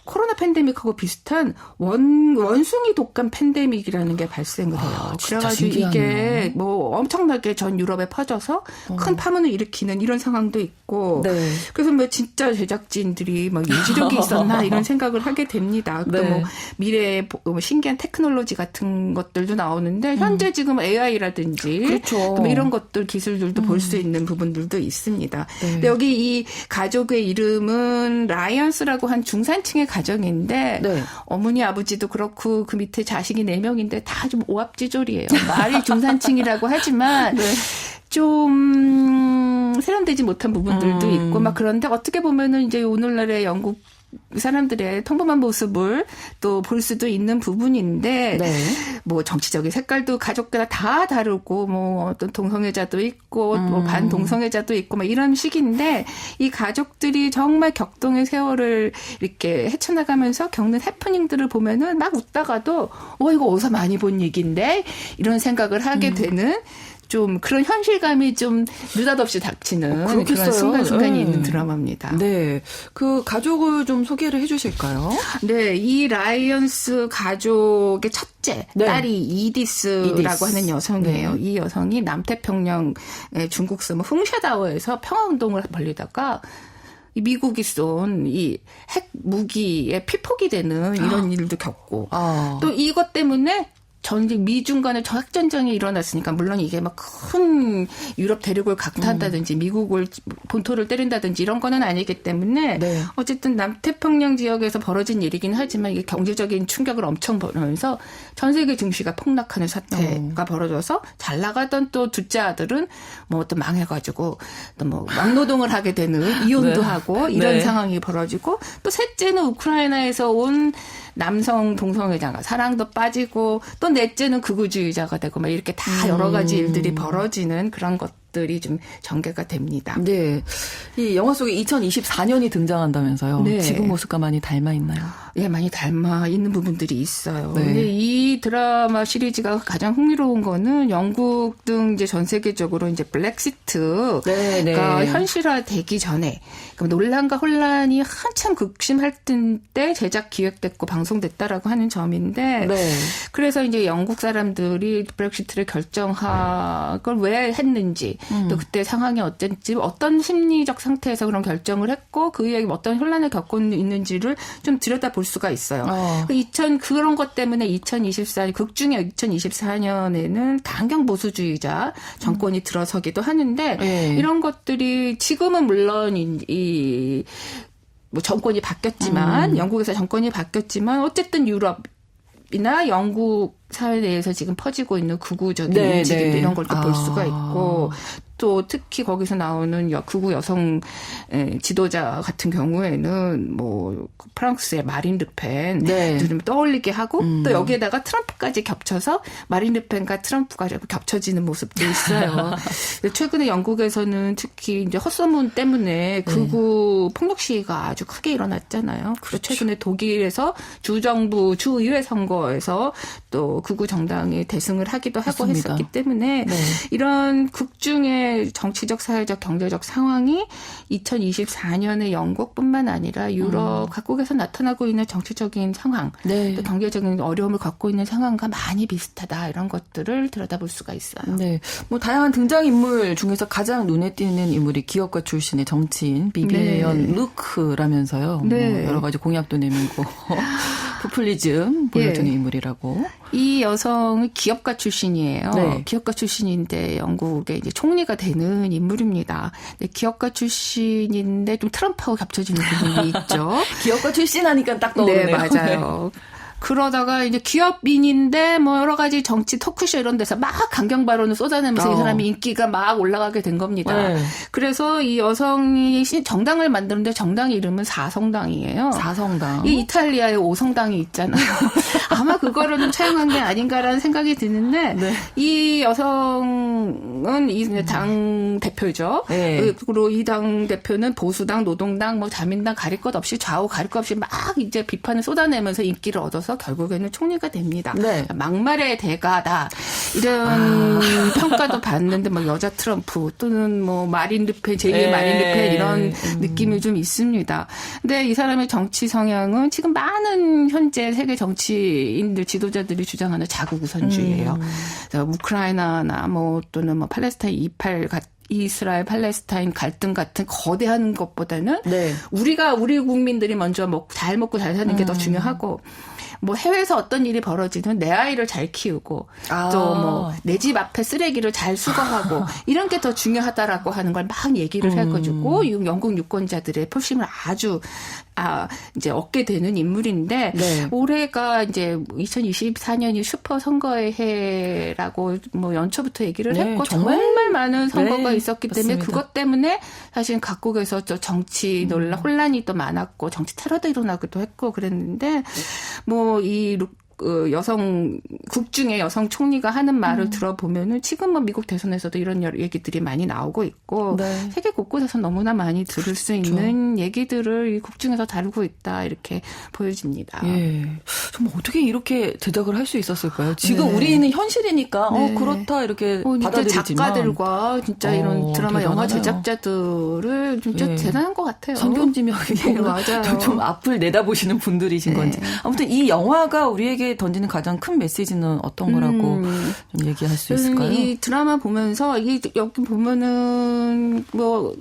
코로나 팬데믹하고 비슷한 원숭이 독감 팬데믹이라는 게 발생을 해요. 그래가지고 이게 뭐 엄청나게 전 유럽에 퍼져서 큰 파문을 일으키는 이런 상황도 있고 네. 그래서 뭐 진짜 제작진들이 막 유지력이 있었나 이런 생각을 하게 됩니다. 또 네. 뭐 미래의 뭐 신기한 테크놀로지 같은 것들도 나오는데 현재 지금 AI라든지 그렇죠. 또 뭐 이런 것들 기술들도 볼 수 있는 부분들도 있습니다. 네. 근데 여기 이 가족의 이름은 라이언스라고 한 중산층의 가정인데 네. 어머니 아버지도 그렇고 그 밑에 자식이 4명인데 다 좀 오합지졸이에요. 말이 중산층이라고 하지만 좀 세련되지 못한 부분들도 있고 막 그런데 어떻게 보면은 이제 오늘날의 영국 사람들의 평범한 모습을 또 볼 수도 있는 부분인데 네. 뭐 정치적인 색깔도 가족마다 다 다르고 뭐 어떤 동성애자도 있고 뭐 반동성애자도 있고 막 이런 식인데 이 가족들이 정말 격동의 세월을 이렇게 헤쳐나가면서 겪는 해프닝들을 보면은 막 웃다가도 이거 어디서 많이 본 얘기인데 이런 생각을 하게 되는 좀 그런 현실감이 좀 느닷없이 닥치는 그런 순간순간이 있는 드라마입니다. 네. 그 가족을 좀 소개를 해 주실까요? 네, 이 라이언스 가족의 첫째 네. 딸이 이디스라고 이디스. 하는 여성이에요. 네. 이 여성이 남태평양 중국 섬 풍샤다오에서 평화운동을 벌리다가 이 미국이 쏜 이 핵 무기에 피폭이 되는 이런 일도 겪고 또 이것 때문에 전쟁 미중 간의 핵전쟁이 일어났으니까 물론 이게 막 큰 유럽 대륙을 강타한다든지 미국을 본토를 때린다든지 이런 거는 아니기 때문에 네. 어쨌든 남태평양 지역에서 벌어진 일이긴 하지만 이게 경제적인 충격을 엄청 벌이면서 전 세계 증시가 폭락하는 사태가 벌어져서 잘 나가던 또 둘째 아들은 뭐 또 망해가지고 또 뭐 막노동을 하게 되는 이혼도 네. 하고 이런 네. 상황이 벌어지고 또 셋째는 우크라이나에서 온 남성 동성애자가 사랑도 빠지고 또 넷째는 극우주의자가 되고 막 이렇게 다 여러 가지 일들이 벌어지는 그런 것들이 좀 전개가 됩니다. 네. 이 영화 속에 2024년이 등장한다면서요. 네. 지금 모습과 많이 닮아 있나요? 예, 많이 닮아 있는 부분들이 있어요. 네. 근데 이 드라마 시리즈가 가장 흥미로운 거는 영국 등 이제 전 세계적으로 이제 블랙시트가 네. 현실화되기 전에 논란과 혼란이 한참 극심할 때 제작 기획됐고 방송됐다라고 하는 점인데 네. 그래서 이제 영국 사람들이 브렉시트를 결정한 걸 왜 했는지 또 그때 상황이 어땠는지 어떤 심리적 상태에서 그런 결정을 했고 그 이후에 어떤 혼란을 겪고 있는지를 좀 들여다볼 수가 있어요. 그런 것 때문에 극중에 2024년에는 강경 보수주의자 정권이 들어서기도 하는데 네. 이런 것들이 지금은 물론 뭐 정권이 바뀌었지만 영국에서 정권이 바뀌었지만 어쨌든 유럽이나 영국 사회 내에서 지금 퍼지고 있는 극우적인 네, 움직임 네. 이런 걸 또 볼 수가 있고 또 특히 거기서 나오는 극우 여성 지도자 같은 경우에는 뭐 프랑스의 마린 르펜 네. 좀 떠올리게 하고 또 여기에다가 트럼프까지 겹쳐서 마린 르펜과 트럼프가 겹쳐지는 모습도 있어요. 최근에 영국에서는 특히 이제 헛소문 때문에 극우 폭력 시위가 아주 크게 일어났잖아요. 그렇죠. 최근에 독일에서 주정부 주의회 선거에서 또 극우 정당이 대승을 하기도 하고 맞습니다. 했었기 때문에 네. 이런 극중의 정치적, 사회적, 경제적 상황이 2024년에 영국뿐만 아니라 유럽 각국에서 나타나고 있는 정치적인 상황, 네. 또 경제적인 어려움을 겪고 있는 상황과 많이 비슷하다 이런 것들을 들여다볼 수가 있어요. 네. 뭐 다양한 등장인물 중에서 가장 눈에 띄는 인물이 기업가 출신의 정치인 비비언 네. 루크라면서요. 네. 뭐 여러 가지 공약도 내밀고 포퓰리즘 보여주는 예. 인물이라고. 이 여성은 기업가 출신이에요. 네. 기업가 출신인데 영국의 이제 총리가 되는 인물입니다. 근데 기업가 출신인데 좀 트럼프하고 겹쳐지는 부분이 있죠. 기업가 출신 하니까 딱 떠오르네요. 네, 맞아요. 그러다가 이제 기업인인데 뭐 여러 가지 정치 토크쇼 이런 데서 막 강경 발언을 쏟아내면서 이 사람이 인기가 막 올라가게 된 겁니다. 네. 그래서 이 여성이 정당을 만드는데 정당 이름은 사성당이에요. 사성당. 이 이탈리아에 오성당이 있잖아요. 아마 그거를 좀 차용한 게 아닌가라는 생각이 드는데 네. 이 여성은 이 당 대표죠. 네. 그리고 이 당 대표는 보수당, 노동당, 뭐 자민당 가릴 것 없이 좌우 가릴 것 없이 막 이제 비판을 쏟아내면서 인기를 얻어서 결국에는 총리가 됩니다. 네. 막말의 대가다 이런 평가도 받는데 뭐 여자 트럼프 또는 뭐 마린 르펜 제2의 네. 마린 르펜 이런 느낌이 좀 있습니다. 근데 이 사람의 정치 성향은 지금 많은 현재 세계 정치인들 지도자들이 주장하는 자국 우선주의예요. 그래서 우크라이나나 뭐 또는 뭐 팔레스타인 이스라엘 팔레스타인 갈등 같은 거대한 것보다는 네. 우리 국민들이 먼저 잘 먹고 잘 사는 게 더 중요하고 뭐 해외에서 어떤 일이 벌어지든 내 아이를 잘 키우고 또 뭐 내 집 앞에 쓰레기를 잘 수거하고 이런 게 더 중요하다라고 하는 걸 막 얘기를 해가지고 영국 유권자들의 표심을 아주 이제 얻게 되는 인물인데 네. 올해가 이제 2024년이 슈퍼 선거의 해라고 뭐 연초부터 얘기를 네, 했고 정말? 정말 많은 선거가 네, 있었기 때문에 맞습니다. 그것 때문에 사실 각국에서 저 정치 혼란이 또 많았고 정치 테러도 일어나기도 했고 그랬는데 뭐 이 국중의 여성 총리가 하는 말을 들어보면은 지금 뭐 미국 대선에서도 이런 얘기들이 많이 나오고 있고 네. 세계 곳곳에서 너무나 많이 들을 수 있는 얘기들을 이 국중에서 다루고 있다 이렇게 보여집니다. 예. 정말 어떻게 이렇게 제작을 할 수 있었을까요? 지금 네. 우리는 현실이니까 네. 그렇다 이렇게 진짜 받아들이지만 작가들과 진짜 이런 드라마 영화 대단하네요. 제작자들을 진짜 예. 대단한 것 같아요. 선견지명이 네, 맞아요. 좀 앞을 내다보시는 분들이신 네. 건지. 아무튼 이 영화가 우리에게 던지는 가장 큰 메시지는 어떤 거라고 좀 얘기할 수 있을까요? 이 드라마 보면서 여기 보면은 뭐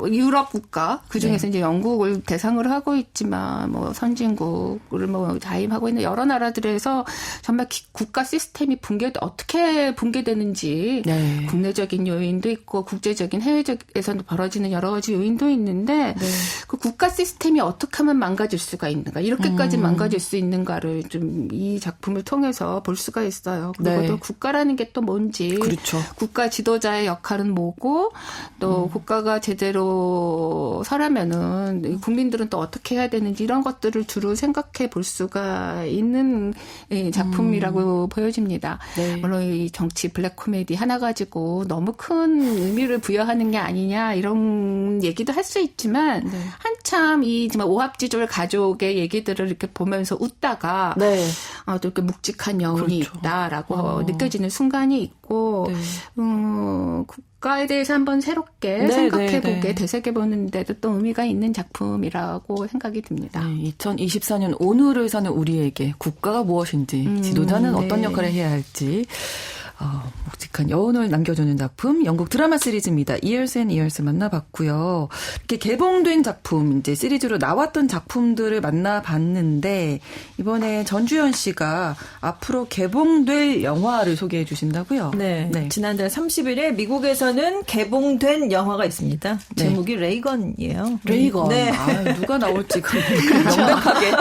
유럽 국가 그중에서 이제 영국을 대상으로 하고 있지만 뭐 선진국을 뭐 자임하고 있는 여러 나라들에서 정말 국가 시스템이 어떻게 붕괴되는지 네. 국내적인 요인도 있고 국제적인 해외적에서도 벌어지는 여러 가지 요인도 있는데 그 국가 시스템이 어떻게 하면 망가질 수가 있는가 이렇게까지 망가질 수 있는가를 좀 이 작품을 통해서 볼 수가 있어요. 그리고 네. 또 국가라는 게 또 뭔지 그렇죠. 국가 지도자의 역할은 뭐고 또 국가가 제대로 서려면은 국민들은 또 어떻게 해야 되는지 이런 것들을 두루 생각해 볼 수가 있는 작품이라고 보여집니다. 네. 물론 이 정치 블랙 코미디 하나 가지고 너무 큰 의미를 부여하는 게 아니냐 이런 얘기도 할 수 있지만 한참 이 정말 오합지졸 가족의 얘기들을 이렇게 보면서 웃다가 네. 또 이렇게 묵직한 여운이 그렇죠. 있다라고 느껴지는 순간이 있고 네. 국가에 대해서 한번 새롭게 네, 생각해보게 네, 네. 되새겨보는 데도 또 의미가 있는 작품이라고 생각이 듭니다. 네, 2024년 오늘을 사는 우리에게 국가가 무엇인지 지도자는 네. 어떤 역할을 해야 할지 묵직한 여운을 남겨주는 작품 영국 드라마 시리즈입니다. Years and Years 만나봤고요. 이렇게 개봉된 작품 이제 시리즈로 나왔던 작품들을 만나봤는데 이번에 전주현 씨가 앞으로 개봉될 영화를 소개해 주신다고요? 네. 네. 지난달 30일에 미국에서는 개봉된 영화가 있습니다. 네. 제목이 레이건이에요. 레이건. 네. 누가 나올지 명백하게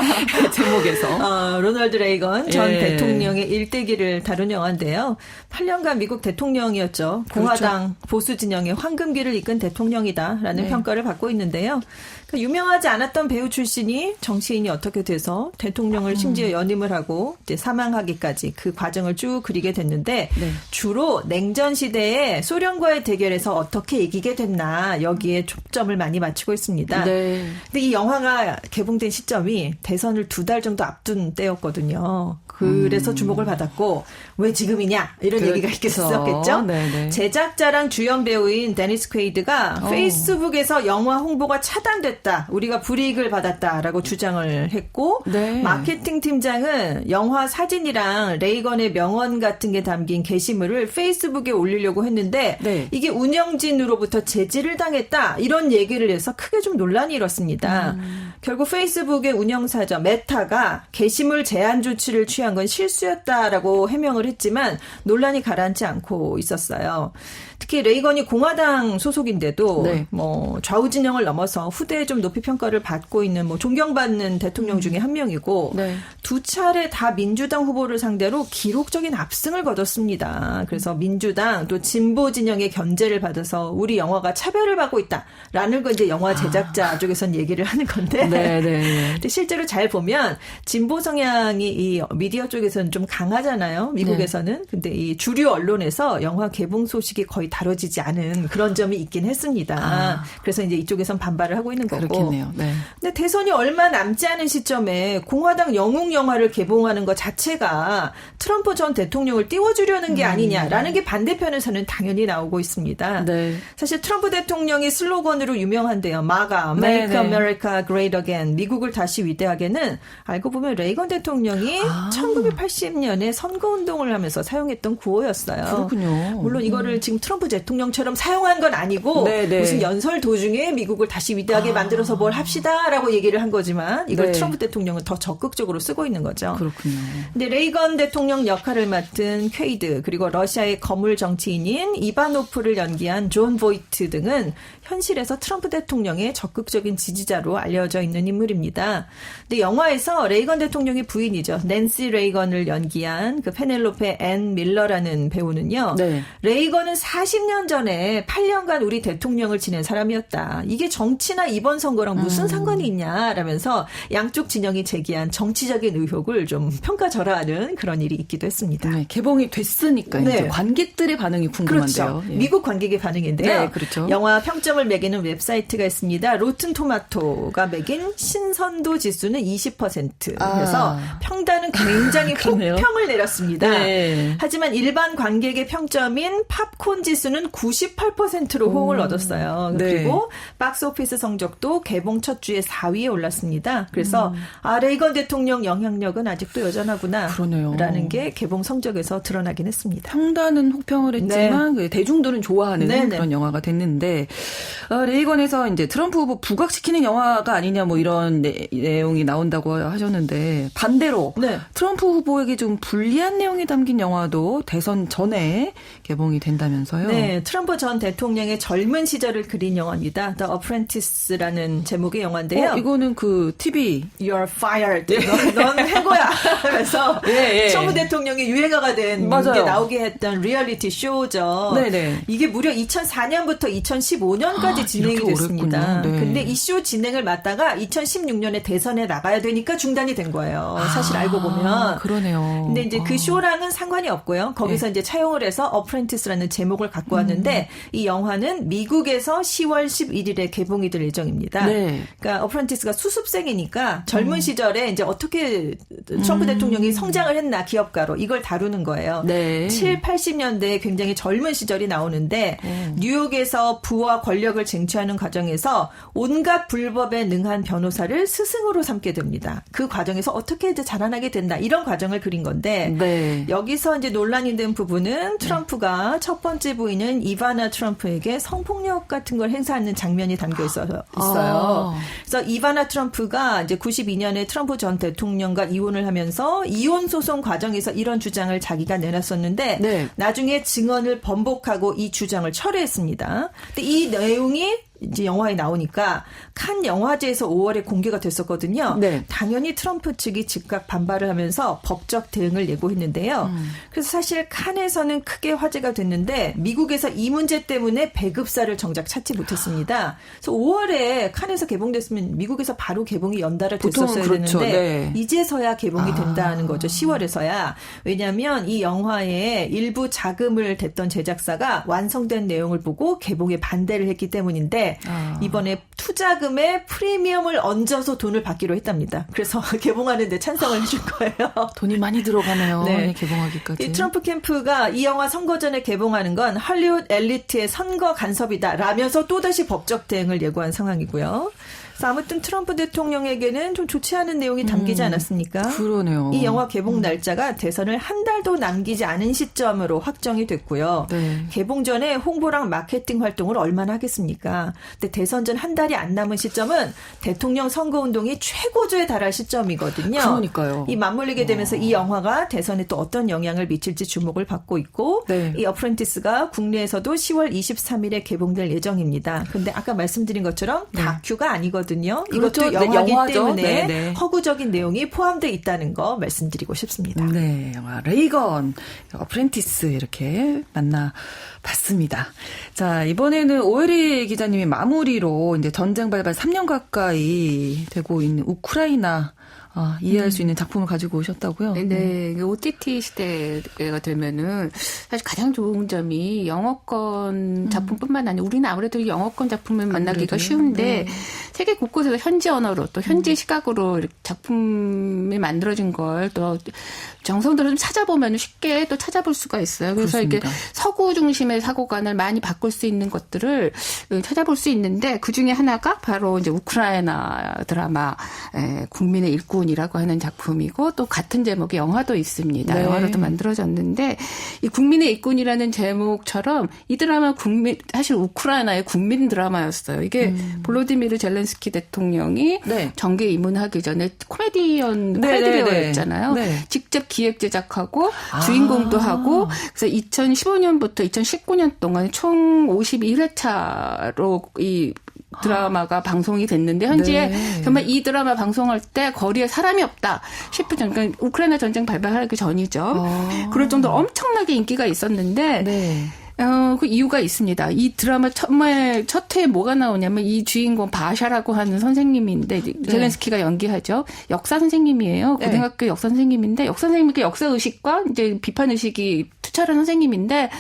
제목에서. 로널드 레이건 전 예. 대통령의 일대기를 다룬 영화인데요. 8년간 미국 대통령이었죠. 공화당 보수 진영의 황금기를 이끈 대통령이다라는 네. 평가를 받고 있는데요. 그러니까 유명하지 않았던 배우 출신이 정치인이 어떻게 돼서 대통령을 심지어 연임을 하고 이제 사망하기까지 그 과정을 쭉 그리게 됐는데 네. 주로 냉전 시대에 소련과의 대결에서 어떻게 이기게 됐나 여기에 초점을 많이 맞추고 있습니다. 네. 근데 이 영화가 개봉된 시점이 대선을 2달 정도 앞둔 때였거든요. 그래서 주목을 받았고 왜 지금이냐 이런 얘기가 있겠었겠죠. 네네. 제작자랑 주연 배우인 데니스 퀘이드가 페이스북에서 영화 홍보가 차단됐다. 우리가 불이익을 받았다라고 주장을 했고 네. 마케팅 팀장은 영화 사진이랑 레이건의 명언 같은 게 담긴 게시물을 페이스북에 올리려고 했는데 네. 이게 운영진으로부터 제지를 당했다. 이런 얘기를 해서 크게 좀 논란이 일었습니다. 결국 페이스북의 운영사죠. 메타가 게시물 제한 조치를 취한 건 실수였다라고 해명을 했지만 논란이 가라앉지 않고 있었어요. 특히 레이건이 공화당 소속인데도 네. 뭐 좌우 진영을 넘어서 후대에 좀 높이 평가를 받고 있는 뭐 존경받는 대통령 중에 한 명이고 네. 두 차례 다 민주당 후보를 상대로 기록적인 압승을 거뒀습니다. 그래서 민주당 또 진보 진영의 견제를 받아서 우리 영화가 차별을 받고 있다라는 거 이제 영화 제작자 쪽에선 얘기를 하는 건데 네, 네. 근데 실제로 잘 보면 진보 성향이 이 미디어 쪽에서는 좀 강하잖아요. 미국에서는. 근데 이 주류 언론에서 영화 개봉 소식이 거의 다뤄지지 않은 그런 점이 있긴 했습니다. 그래서 이제 이쪽에선 반발을 하고 있는 거고. 그렇겠네요. 네. 근데 대선이 얼마 남지 않은 시점에 공화당 영웅 영화를 개봉하는 것 자체가 트럼프 전 대통령을 띄워주려는 게 아니냐라는 게 반대편에서는 당연히 나오고 있습니다. 네. 사실 트럼프 대통령이 슬로건으로 유명한데요. MAGA, Make 네, 네. America Great Again, 미국을 다시 위대하게는 알고 보면 레이건 대통령이 1980년에 선거운동을 하면서 사용했던 구호였어요. 그렇군요. 물론 이거를 지금 트럼프 대통령처럼 사용한 건 아니고 네, 네. 무슨 연설 도중에 미국을 다시 위대하게 만들어서 뭘 합시다라고 얘기를 한 거지만 이걸 네. 트럼프 대통령은 더 적극적으로 쓰고 있는 거죠. 그렇군요. 근데 레이건 대통령 역할을 맡은 퀘이드 그리고 러시아의 거물 정치인인 이바노프를 연기한 존 보이트 등은 현실에서 트럼프 대통령의 적극적인 지지자로 알려져 있는 인물입니다. 근데 영화에서 레이건 대통령의 부인이죠. 낸시 레이건을 연기한 그 페넬로페 앤 밀러라는 배우는요. 네. 레이건은 40년 전에 8년간 우리 대통령을 지낸 사람이었다. 이게 정치나 이번 선거랑 무슨 상관이 있냐라면서 양쪽 진영이 제기한 정치적인 의혹을 좀 평가절하하는 그런 일이 있기도 했습니다. 네, 개봉이 됐으니까 네. 이제 관객들의 반응이 궁금한데요. 그렇죠. 예. 미국 관객의 반응인데요. 네, 그렇죠. 영화 평점을 매기는 웹사이트가 있습니다. 로튼 토마토가 매긴 신선도 지수는 20%. 그래서 평단은 굉장히 그러네요. 혹평을 내렸습니다. 네. 하지만 일반 관객의 평점인 팝콘 지수는 98%로 호응을 얻었어요. 네. 그리고 박스오피스 성적도 개봉 첫 주에 4위에 올랐습니다. 그래서 레이건 대통령 영향력은 아직도 여전하구나. 그러네요. 라는 게 개봉 성적에서 드러나긴 했습니다. 평단은 혹평을 했지만 그 대중들은 좋아하는 네네. 그런 영화가 됐는데 레이건에서 이제 트럼프 후보 부각시키는 영화가 아니냐 뭐 이런 내용이 나온다고 하셨는데 반대로 네. 트럼프 후보에게 좀 불리한 내용이 담긴 영화도 대선 전에 개봉이 된다면서요. 네, 트럼프 전 대통령의 젊은 시절을 그린 영화입니다. The Apprentice라는 제목의 영화인데요. 이거는 그 TV You're fired. 넌 해고야. 하면서 예, 예. 트럼프 대통령이 유행어가 된 맞아요. 게 나오게 했던 리얼리티 쇼죠. 네네. 이게 무려 2004년부터 2015년까지 진행이 이렇게 됐습니다. 오랬군요. 네. 근데 이 쇼 진행을 맡다가 2016년에 대선에 나가야 되니까 중단이 된 거예요. 사실 알고 보면. 그러네요. 근데 이제 그 쇼랑은 상관이 없고요. 거기서 이제 차용을 해서 어프렌티스라는 제목을 갖고 왔는데 이 영화는 미국에서 10월 11일에 개봉이 될 예정입니다. 네. 그러니까 어프렌티스가 수습생이니까 젊은 시절에 이제 어떻게 트럼프 대통령이 성장을 했나 기업가로 이걸 다루는 거예요. 네. 7, 80년대에 굉장히 젊은 시절이 나오는데 뉴욕에서 부와 권력을 쟁취하는 과정에서 온갖 불법에 능한 변호사를 스승으로 삼게 됩니다. 그 과정에서 어떻게 이제 자라나게 된다 이런 과정을 그린 건데 네. 여기서 이제 논란이 된 부분은 트럼프가 첫 번째 부인은 이바나 트럼프에게 성폭력 같은 걸 행사하는 장면이 담겨 있어요. 그래서 이바나 트럼프가 이제 92년에 트럼프 전 대통령과 이혼을 하면서 이혼 소송 과정에서 이런 주장을 자기가 내놨었는데 네. 나중에 증언을 번복하고 이 주장을 철회했습니다. 근데 이 내용이 이제 영화에 나오니까 칸 영화제에서 5월에 공개가 됐었거든요. 네. 당연히 트럼프 측이 즉각 반발을 하면서 법적 대응을 예고했는데요. 그래서 사실 칸에서는 크게 화제가 됐는데 미국에서 이 문제 때문에 배급사를 정작 찾지 못했습니다. 그래서 5월에 칸에서 개봉됐으면 미국에서 바로 개봉이 연달아 보통은 됐었어야 그렇죠. 되는데 네. 이제서야 개봉이 된다는 거죠. 10월에서야. 왜냐하면 이 영화에 일부 자금을 댔던 제작사가 완성된 내용을 보고 개봉에 반대를 했기 때문인데 이번에 투자금에 프리미엄을 얹어서 돈을 받기로 했답니다. 그래서 개봉하는데 찬성을 해줄 거예요. 돈이 많이 들어가네요. 네. 개봉하기까지. 이 트럼프 캠프가 이 영화 선거 전에 개봉하는 건 할리우드 엘리트의 선거 간섭이다 라면서 또다시 법적 대응을 예고한 상황이고요. 그래서 아무튼 트럼프 대통령에게는 좀 좋지 않은 내용이 담기지 않았습니까? 그러네요. 이 영화 개봉 날짜가 대선을 한 달도 남기지 않은 시점으로 확정이 됐고요. 네. 개봉 전에 홍보랑 마케팅 활동을 얼마나 하겠습니까? 근데 대선 전 한 달이 안 남은 시점은 대통령 선거운동이 최고조에 달할 시점이거든요. 그러니까요. 이 맞물리게 되면서 이 영화가 대선에 또 어떤 영향을 미칠지 주목을 받고 있고 네. 이 어프렌티스가 국내에서도 10월 23일에 개봉될 예정입니다. 근데 아까 말씀드린 것처럼 다큐가 아니거든요. 그렇죠. 이것도 영화기 영화죠. 때문에 네, 네. 허구적인 내용이 포함되어 있다는 거 말씀드리고 싶습니다. 네, 영화 레이건, 어프렌티스 이렇게 만나봤습니다. 자, 이번에는 오혜리 기자님이 마무리로 이제 전쟁 발발 3년 가까이 되고 있는 우크라이나 이해할 수 있는 작품을 가지고 오셨다고요? 네, OTT 시대가 되면은 사실 가장 좋은 점이 영어권 작품뿐만 아니라 우리는 아무래도 영어권 작품을 만나기가 쉬운데 세계 곳곳에서 현지 언어로 또 현지 시각으로 이렇게 작품이 만들어진 걸 또 정성들을 좀 찾아보면 쉽게 또 찾아볼 수가 있어요. 그래서 그렇습니다. 이게 서구 중심의 사고관을 많이 바꿀 수 있는 것들을 찾아볼 수 있는데 그 중에 하나가 바로 이제 우크라이나 드라마 국민의 일꾼이라고 하는 작품이고 또 같은 제목의 영화도 있습니다. 네. 영화로도 만들어졌는데 이 국민의 일꾼이라는 제목처럼 이 드라마 사실 우크라이나의 국민 드라마였어요. 이게 볼로디미르 젤렌스키 대통령이 네. 정계 입문하기 전에 코미디 네, 배우였잖아요. 네. 직접 기획 제작하고 주인공도 하고 그래서 2015년부터 2019년 동안 총 51회차로 이 드라마가 방송이 됐는데 현재 네. 정말 이 드라마 방송할 때 거리에 사람이 없다 싶을 정도, 그러니까 우크라이나 전쟁 발발하기 전이죠. 그럴 정도로 엄청나게 인기가 있었는데 네. 그 이유가 있습니다. 이 드라마 첫 회에 뭐가 나오냐면 이 주인공 바샤라고 하는 선생님인데 젤렌스키가 연기하죠. 역사 선생님이에요. 고등학교 역사 선생님인데 역사 선생님께 역사 의식과 이제 비판 의식이 투철한 선생님인데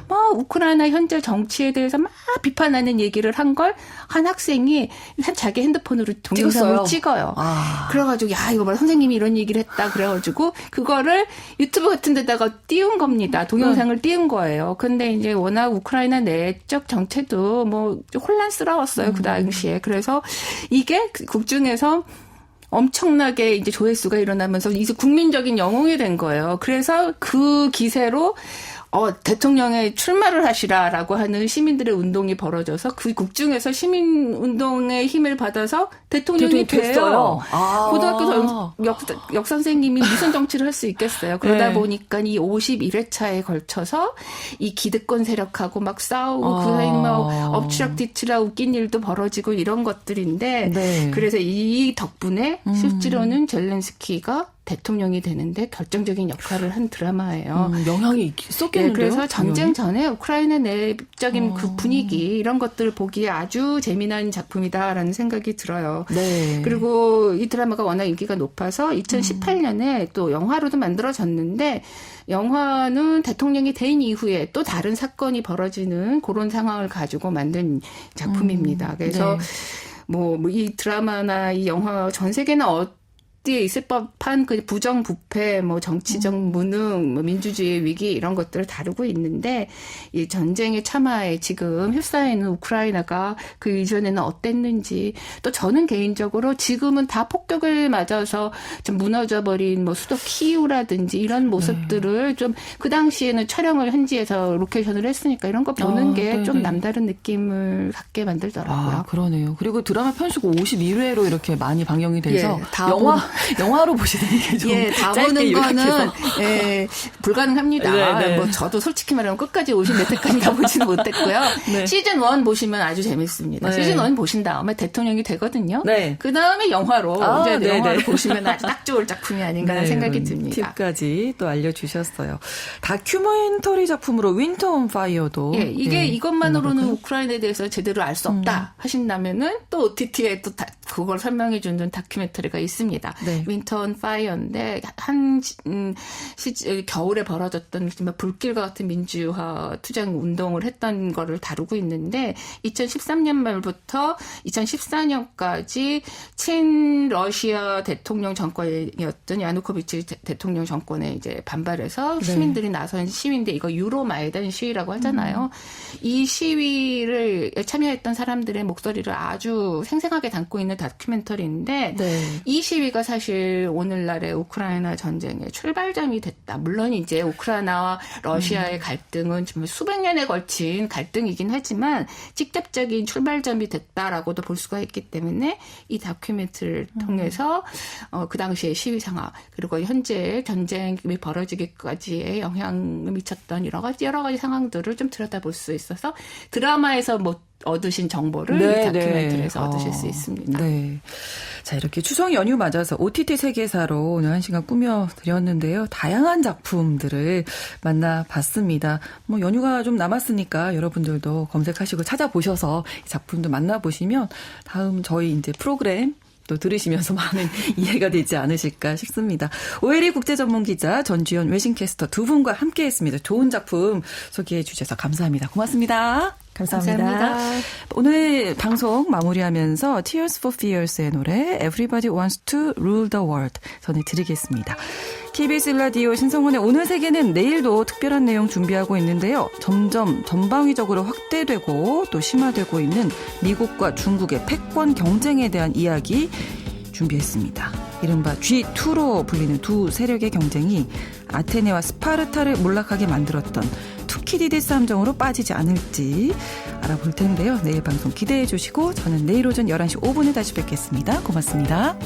막 우크라이나 현재 정치에 대해서 막 비판하는 얘기를 한 걸 한 학생이 자기 핸드폰으로 동영상을 찍어요. 그래가지고 야 이거 봐 선생님이 이런 얘기를 했다 그래가지고 그거를 유튜브 같은 데다가 띄운 겁니다. 동영상을 띄운 거예요. 근데 이제 워낙 우크라이나 내적 정체도 뭐 혼란스러웠어요. 그 당시에. 그래서 이게 국중에서 엄청나게 이제 조회수가 일어나면서 이제 국민적인 영웅이 된 거예요. 그래서 그 기세로 대통령에 출마를 하시라라고 하는 시민들의 운동이 벌어져서 그 국중에서 시민 운동의 힘을 받아서 대통령이 됐어요. 고등학교 역사 선생님이 무슨 정치를 할 수 있겠어요. 그러다 보니까 이 51회차에 걸쳐서 이 기득권 세력하고 막 싸우고 그 사이 뭐 엎치락뒤치락 웃긴 일도 벌어지고 이런 것들인데 그래서 이 덕분에 실제로는 젤렌스키가 대통령이 되는데 결정적인 역할을 한 드라마예요. 영향이 있었겠는데요? 그래서 전쟁 전에 우크라이나 내적인 그 분위기 이런 것들을 보기에 아주 재미난 작품이다라는 생각이 들어요. 그리고 이 드라마가 워낙 인기가 높아서 2018년에 또 영화로도 만들어졌는데 영화는 대통령이 된 이후에 또 다른 사건이 벌어지는 그런 상황을 가지고 만든 작품입니다. 그래서 뭐 이 드라마나 이 영화 전 세계는 어디에 있을 법한 그 부정부패, 뭐 정치적 무능, 뭐 민주주의의 위기 이런 것들을 다루고 있는데 이 전쟁의 참화에 지금 휩싸여 있는 우크라이나가 그 이전에는 어땠는지 또 저는 개인적으로 지금은 다 폭격을 맞아서 좀 무너져버린 뭐 수도 키이우라든지 이런 모습들을 좀 그 당시에는 촬영을 현지에서 로케이션을 했으니까 이런 거 보는 게 좀 남다른 느낌을 갖게 만들더라고요. 그러네요. 그리고 드라마 편수가 51회로 이렇게 많이 방영이 돼서 다 영화로 보시는 게 좀 다 짧게 보는 요약해서. 거는 불가능합니다. 뭐 저도 솔직히 말하면 끝까지 50몇 회까지 다 보지는 못했고요. 시즌 1 보시면 아주 재밌습니다. 시즌 1 보신 다음에 대통령이 되거든요. 그 다음에 영화로 이제 영화로 보시면 아주 딱 좋을 작품이 아닌가 하는 생각이 듭니다. 팁까지 또 알려주셨어요. 다큐멘터리 작품으로 윈터 온 파이어도 이게 이것만으로는 우크라이나에 대해서 제대로 알 수 없다 하신다면은 또 OTT에 또 그걸 설명해 주는 다큐멘터리가 있습니다. 윈터 온 파이어인데 겨울에 벌어졌던 정말 불길과 같은 민주화 투쟁 운동을 했던 거를 다루고 있는데 2013년 말부터 2014년까지 친러시아 대통령 정권이었던 야누코비치 대통령 정권에 이제 반발해서 시민들이 나선 시위인데 이거 유로마이단 시위라고 하잖아요. 이 시위를 참여했던 사람들의 목소리를 아주 생생하게 담고 있는 다큐멘터리인데 이 시위가 사실 오늘날의 우크라이나 전쟁의 출발점이 됐다. 물론 이제 우크라이나와 러시아의 갈등은 정말 수백 년에 걸친 갈등이긴 하지만 직접적인 출발점이 됐다라고도 볼 수가 있기 때문에 이 다큐멘터리를 통해서 그 당시의 시위 상황 그리고 현재 전쟁이 벌어지기까지의 영향을 미쳤던 여러 가지 상황들을 좀 들여다볼 수 있어서 드라마에서 못 얻으신 정보를 이 다큐멘터리에서 얻으실 수 있습니다. 자, 이렇게 추석 연휴 맞아서 OTT 세계사로 오늘 1시간 꾸며드렸는데요. 다양한 작품들을 만나봤습니다. 뭐 연휴가 좀 남았으니까 여러분들도 검색하시고 찾아보셔서 이 작품도 만나보시면 다음 저희 이제 프로그램 또 들으시면서 많은 이해가 되지 않으실까 싶습니다. 오혜리 국제전문기자, 전주현 외신캐스터 두 분과 함께했습니다. 좋은 작품 소개해 주셔서 감사합니다. 고맙습니다. 감사합니다. 오늘 방송 마무리하면서 Tears for Fears의 노래 Everybody Wants to Rule the World 전해드리겠습니다. KBS 라디오 신성훈의 오늘 세계는 내일도 특별한 내용 준비하고 있는데요. 점점 전방위적으로 확대되고 또 심화되고 있는 미국과 중국의 패권 경쟁에 대한 이야기 준비했습니다. 이른바 G2로 불리는 두 세력의 경쟁이 아테네와 스파르타를 몰락하게 만들었던 투키디디스 함정으로 빠지지 않을지 알아볼 텐데요. 내일 방송 기대해 주시고 저는 내일 오전 11시 5분에 다시 뵙겠습니다. 고맙습니다.